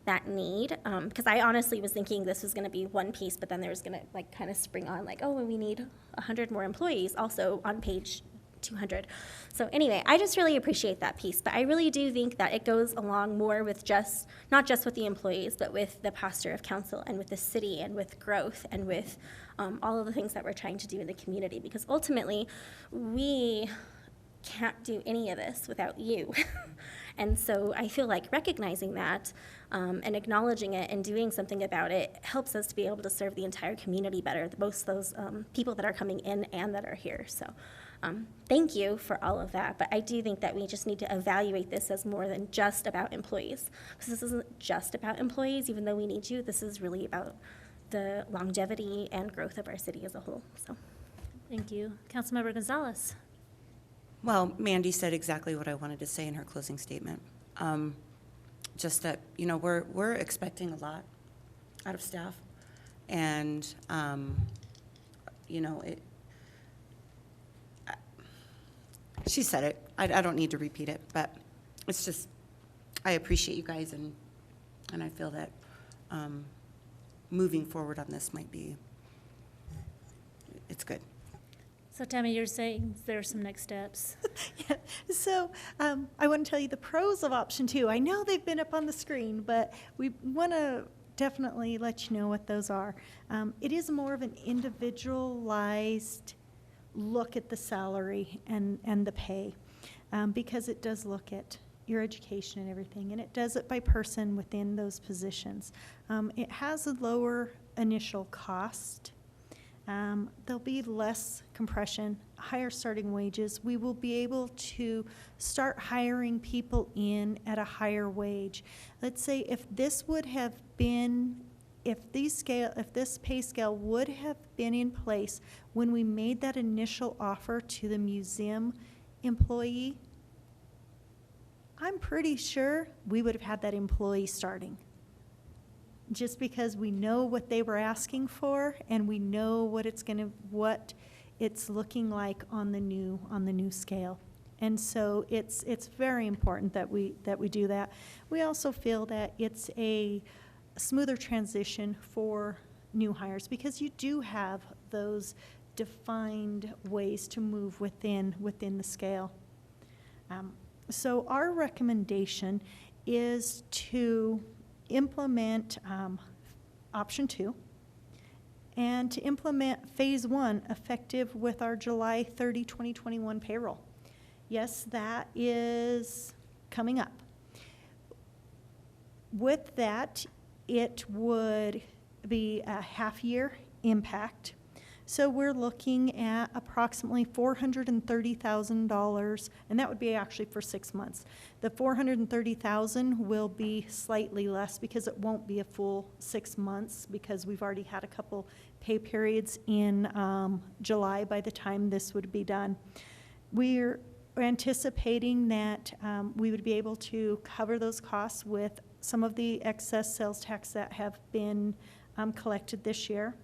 that need. Because I honestly was thinking this was going to be one piece, but then there was going to like kind of spring on like, oh, and we need 100 more employees also on page 200. So anyway, I just really appreciate that piece, but I really do think that it goes along more with just, not just with the employees, but with the posture of council and with the city and with growth and with all of the things that we're trying to do in the community, because ultimately we can't do any of this without you. And so I feel like recognizing that and acknowledging it and doing something about it helps us to be able to serve the entire community better, both those people that are coming in and that are here. So thank you for all of that. But I do think that we just need to evaluate this as more than just about employees. Because this isn't just about employees, even though we need you. This is really about the longevity and growth of our city as a whole. So Thank you. Councilmember Gonzalez. Well, Mandy said exactly what I wanted to say in her closing statement. Just that, you know, we're expecting a lot out of staff. And, you know, she said it. I don't need to repeat it, but it's just, I appreciate you guys, and I feel that moving forward on this might be, it's good. So Tammy, you're saying there are some next steps. Yeah. So I want to tell you the pros of option 2. I know they've been up on the screen, but we want to definitely let you know what those are. It is more of an individualized look at the salary and the pay, because it does look at your education and everything, and it does it by person within those positions. It has a lower initial cost. There'll be less compression, higher starting wages. We will be able to start hiring people in at a higher wage. Let's say if this would have been, if this pay scale would have been in place when we made that initial offer to the museum employee, I'm pretty sure we would have had that employee starting. Just because we know what they were asking for, and we know what it's looking like on the new scale. And so it's very important that we do that. We also feel that it's a smoother transition for new hires, because you do have those defined ways to move within the scale. So our recommendation is to implement option 2 and to implement phase 1 effective with our July 30, 2021 payroll. Yes, that is coming up. With that, it would be a half-year impact. So we're looking at approximately $430,000, and that would be actually for 6 months. The $430,000 will be slightly less because it won't be a full 6 months, because we've already had a couple pay periods in July by the time this would be done. We're anticipating that we would be able to cover those costs with some of the excess sales tax that have been collected this year.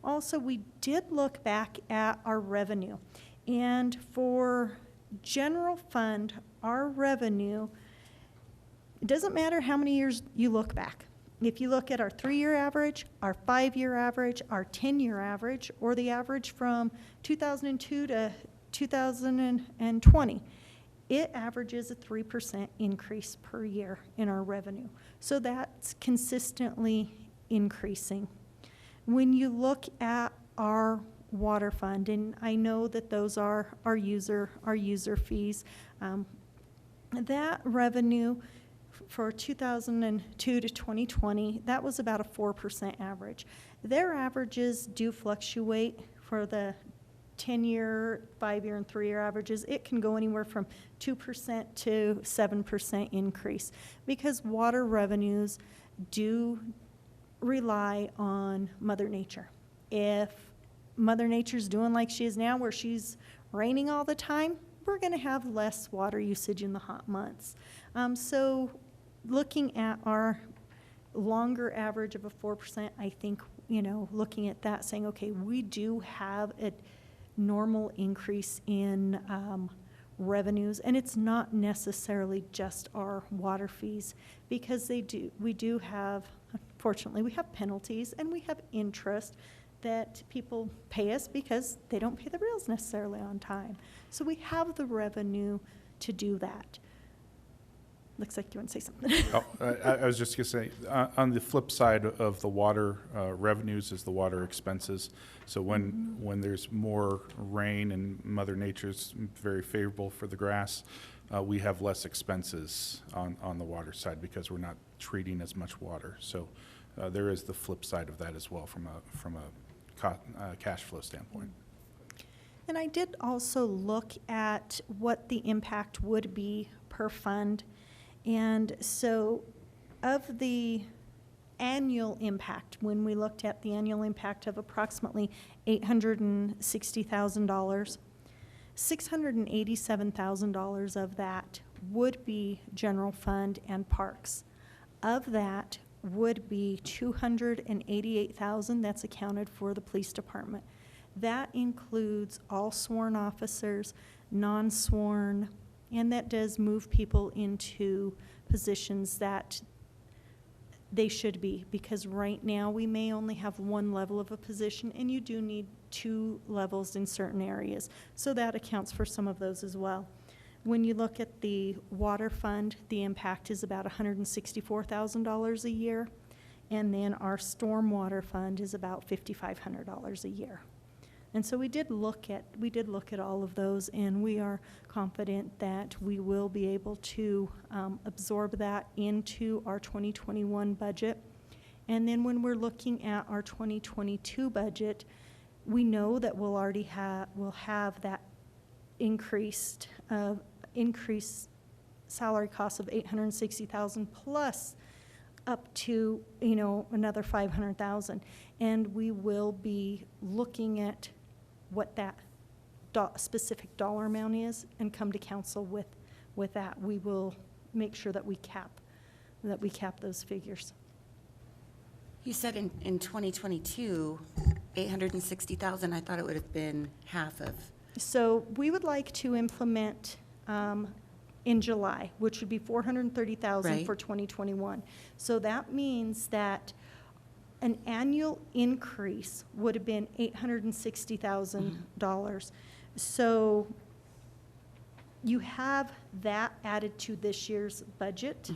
Also, we did look back at our revenue, and for general fund, our revenue, it doesn't matter how many years you look back. If you look at our 3-year average, our 5-year average, our 10-year average, or the average from 2002 to 2020, it averages a 3% increase per year in our revenue. So that's consistently increasing. When you look at our water fund, and I know that those are our user fees, that revenue for 2002 to 2020, that was about a 4% average. Their averages do fluctuate for the 10-year, 5-year, and 3-year averages. It can go anywhere from 2% to 7% increase, because water revenues do rely on Mother Nature. If Mother Nature's doing like she is now, where she's raining all the time, we're going to have less water usage in the hot months. So looking at our longer average of a 4%, I think, you know, looking at that, saying, okay, we do have a normal increase in revenues, and it's not necessarily just our water fees, because we do have, unfortunately, we have penalties and we have interest that people pay us because they don't pay the bills necessarily on time. So we have the revenue to do that. Looks like you want to say something. Oh, I was just going to say, on the flip side of the water revenues is the water expenses. So when there's more rain and Mother Nature's very favorable for the grass, we have less expenses on the water side because we're not treating as much water. So there is the flip side of that as well from a cash flow standpoint. And I did also look at what the impact would be per fund. And so of the annual impact, when we looked at the annual impact of approximately $860,000, $687,000 of that would be general fund and parks. Of that would be $288,000 that's accounted for the police department. That includes all sworn officers, non-sworn, and that does move people into positions that they should be, because right now we may only have one level of a position and you do need 2 levels in certain areas. So that accounts for some of those as well. When you look at the water fund, the impact is about $164,000 a year, and then our stormwater fund is about $5,500 a year. And so we did look at all of those, and we are confident that we will be able to absorb that into our 2021 budget. And then when we're looking at our 2022 budget, we know that we'll have that increased salary cost of $860,000 plus up to another $500,000, and we will be looking at what that specific dollar amount is and come to council with that. We will make sure that we cap those figures. You said in 2022, 860,000. I thought it would have been half of. So we would like to implement in July, which would be $430,000 Right. for 2021. So that means that an annual increase would have been $860,000. So you have that added to this year's budget,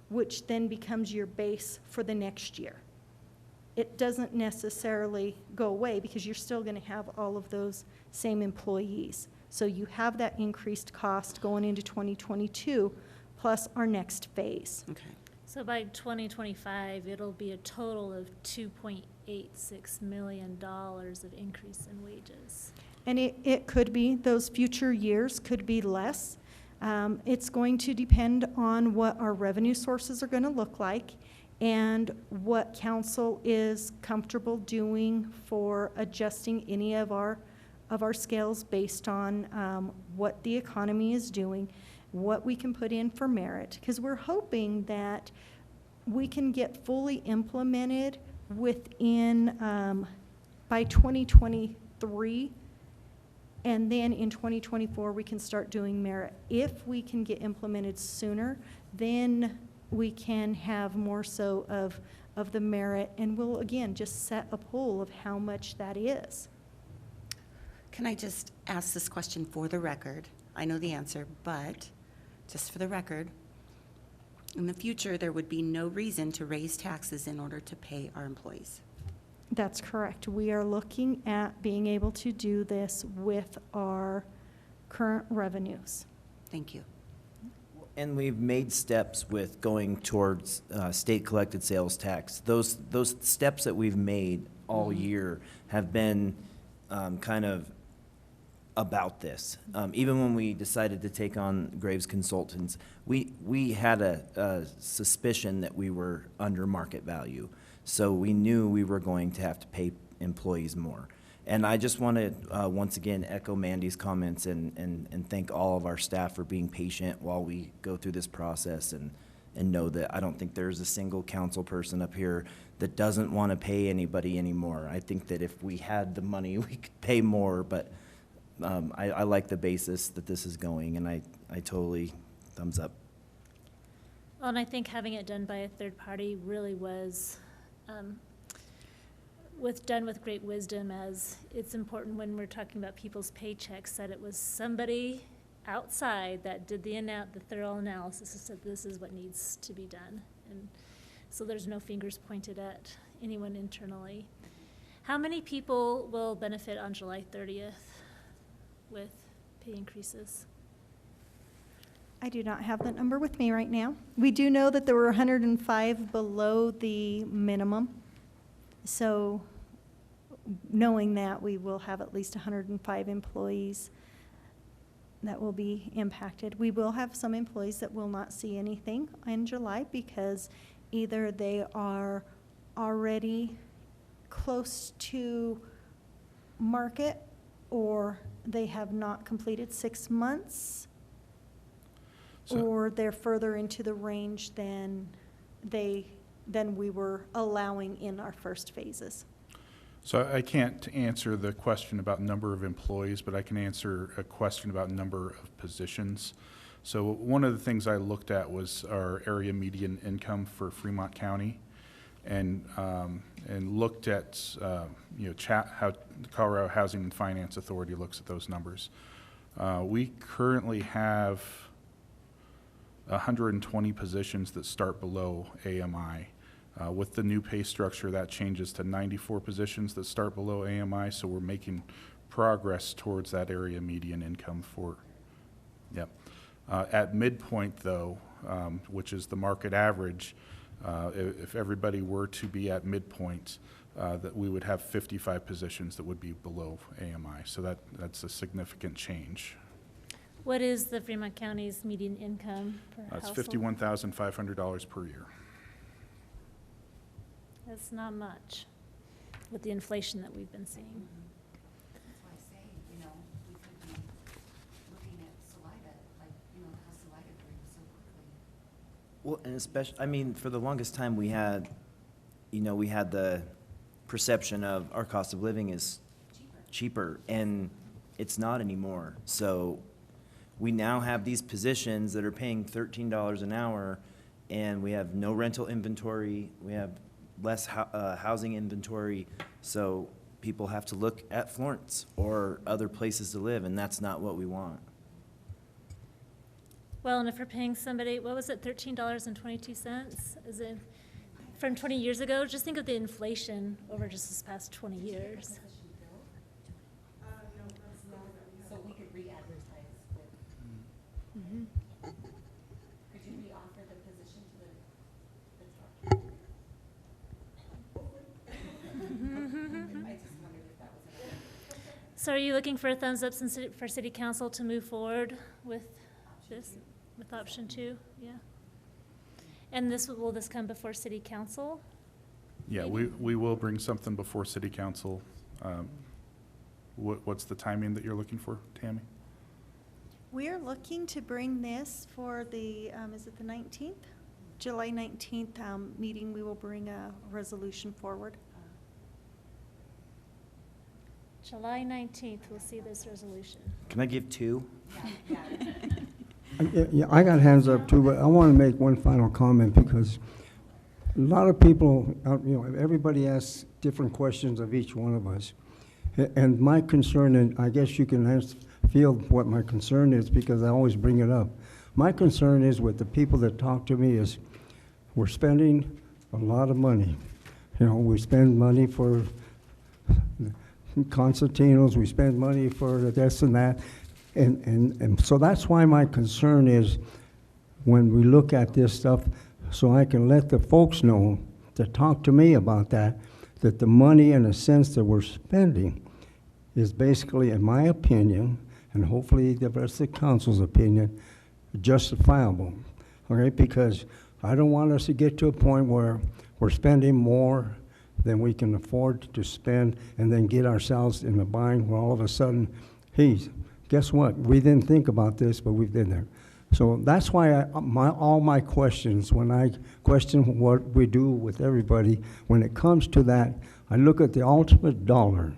which then becomes your base for the next year. It doesn't necessarily go away because you're still going to have all of those same employees. So you have that increased cost going into 2022 plus our next phase. Okay. So by 2025, it'll be a total of $2.86 million of increase in wages. And it could be, those future years could be less. It's going to depend on what our revenue sources are going to look like and what council is comfortable doing for adjusting any of our scales based on what the economy is doing, what we can put in for merit, because we're hoping that we can get fully implemented within by 2023, and then in 2024 we can start doing merit. If we can get implemented sooner, then we can have more so of the merit, and we'll again just set a pool of how much that is. Can I just ask this question for the record? I know the answer, but just for the record, in the future, there would be no reason to raise taxes in order to pay our employees. That's correct. We are looking at being able to do this with our current revenues. Thank you. And we've made steps with going towards state collected sales tax. Those steps that we've made all year have been kind of about this. Even when we decided to take on Graves Consultants, we had a suspicion that we were under market value. So we knew we were going to have to pay employees more. And I just want to, once again, echo Mandy's comments and thank all of our staff for being patient while we go through this process, and know that I don't think there's a single council person up here that doesn't want to pay anybody anymore. I think that if we had the money, we could pay more, but I like the basis that this is going, and I totally thumbs up. Well, and I think having it done by a third party really was done with great wisdom, as it's important when we're talking about people's paychecks that it was somebody outside that did the thorough analysis and said this is what needs to be done. And so there's no fingers pointed at anyone internally. How many people will benefit on July 30th with pay increases? I do not have that number with me right now. We do know that there were 105 below the minimum. So knowing that, we will have at least 105 employees that will be impacted. We will have some employees that will not see anything in July because either they are already close to market or they have not completed 6 months, or they're further into the range than we were allowing in our first phases. So I can't answer the question about number of employees, but I can answer a question about number of positions. So one of the things I looked at was our area median income for Fremont County, and looked at how the Colorado Housing and Finance Authority looks at those numbers. We currently have 120 positions that start below AMI. With the new pay structure, that changes to 94 positions that start below AMI, so we're making progress towards that area median income for, yep. At midpoint though, which is the market average, if everybody were to be at midpoint, that we would have 55 positions that would be below AMI, so that's a significant change. What is the Fremont County's median income per household? That's $51,500 per year. That's not much with the inflation that we've been seeing. That's why I say, we could be looking at Salida, how Salida grew so quickly. Well, and especially, I mean, for the longest time, we had the perception of our cost of living is cheaper, and it's not anymore. So we now have these positions that are paying $13 an hour, and we have no rental inventory, we have less housing inventory, so people have to look at Florence or other places to live, and that's not what we want. Well, and if we're paying somebody, what was it, $13.22? Is it from 20 years ago? Just think of the inflation over just this past 20 years. So we could re-advertise with. Could you re-offer the position to the top? I just wondered if that was an So are you looking for a thumbs up for city council to move forward with this, with option 2? Yeah. And will this come before city council? Yeah, we will bring something before city council. What's the timing that you're looking for, Tammy? We are looking to bring this for the, is it the 19th? July 19th meeting, we will bring a resolution forward. July 19th, we'll see this resolution. Can I give 2? Yeah, I got hands up too, but I want to make one final comment because a lot of people, everybody asks different questions of each one of us. And my concern, and I guess you can feel what my concern is because I always bring it up. My concern is with the people that talk to me is we're spending a lot of money. We spend money for concertinos, we spend money for this and that. And so that's why my concern is when we look at this stuff, so I can let the folks know that talk to me about that the money in a sense that we're spending is basically, in my opinion, and hopefully the rest of the council's opinion, justifiable, okay? Because I don't want us to get to a point where we're spending more than we can afford to spend and then get ourselves in a bind where all of a sudden, hey, guess what? We didn't think about this, but we've been there. So that's why all my questions, when I question what we do with everybody, when it comes to that, I look at the ultimate dollar.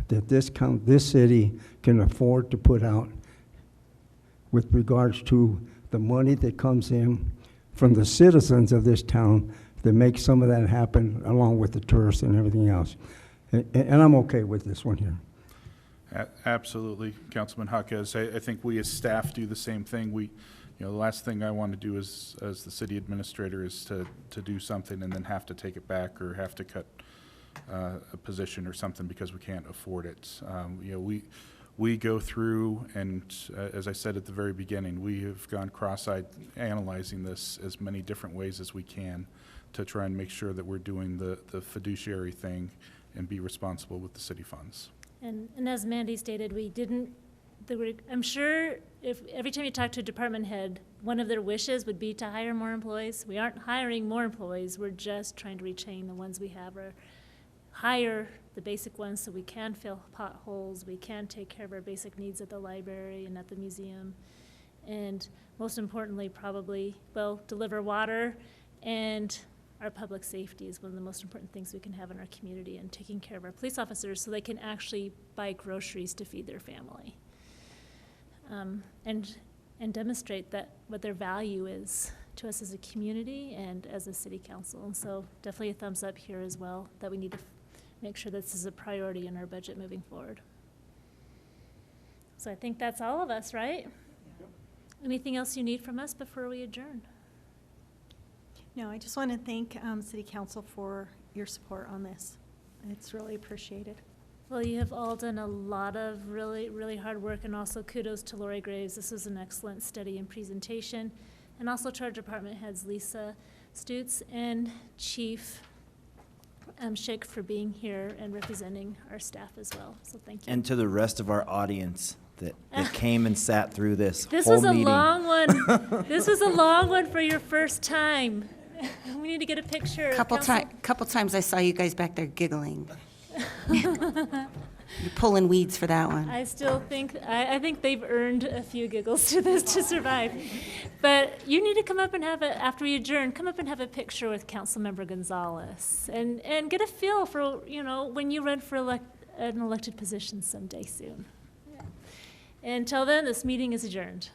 that this city can afford to put out with regards to the money that comes in from the citizens of this town that make some of that happen, along with the tourists and everything else. And I'm okay with this one here. Absolutely, Councilman Jaquez. I think we as staff do the same thing. The last thing I want to do as the city administrator is to do something and then have to take it back or have to cut a position or something because we can't afford it. We go through, and as I said at the very beginning, we have gone cross-eyed analyzing this as many different ways as we can to try and make sure that we're doing the fiduciary thing and be responsible with the city funds. And as Mandy stated, I'm sure if every time you talk to a department head, one of their wishes would be to hire more employees. We aren't hiring more employees. We're just trying to retain the ones we have, or hire the basic ones so we can fill potholes, we can take care of our basic needs at the library and at the museum. And most importantly, probably, deliver water, and our public safety is one of the most important things we can have in our community, and taking care of our police officers so they can actually buy groceries to feed their family. And demonstrate that what their value is to us as a community and as a city council. And so definitely a thumbs up here as well, that we need to make sure this is a priority in our budget moving forward. So I think that's all of us, right? Yep. Anything else you need from us before we adjourn? No, I just want to thank City Council for your support on this. It's really appreciated. Well, you have all done a lot of really, really hard work, and also kudos to Lori Graves. This was an excellent study and presentation. And also to our department heads, Lisa Stutz and Chief Schick, for being here and representing our staff as well. So thank you. And to the rest of our audience that came and sat through this This whole was a meeting. long one. This was a long one for your first time. We need to get a picture. Couple times I saw you guys back there giggling. You're pulling weeds for that one. I still think, I think they've earned a few giggles to this to survive. But you need to come up and after we adjourn, come up and have a picture with Councilmember Gonzalez and get a feel for, when you run for an elected position someday soon. Yeah. Until then, this meeting is adjourned.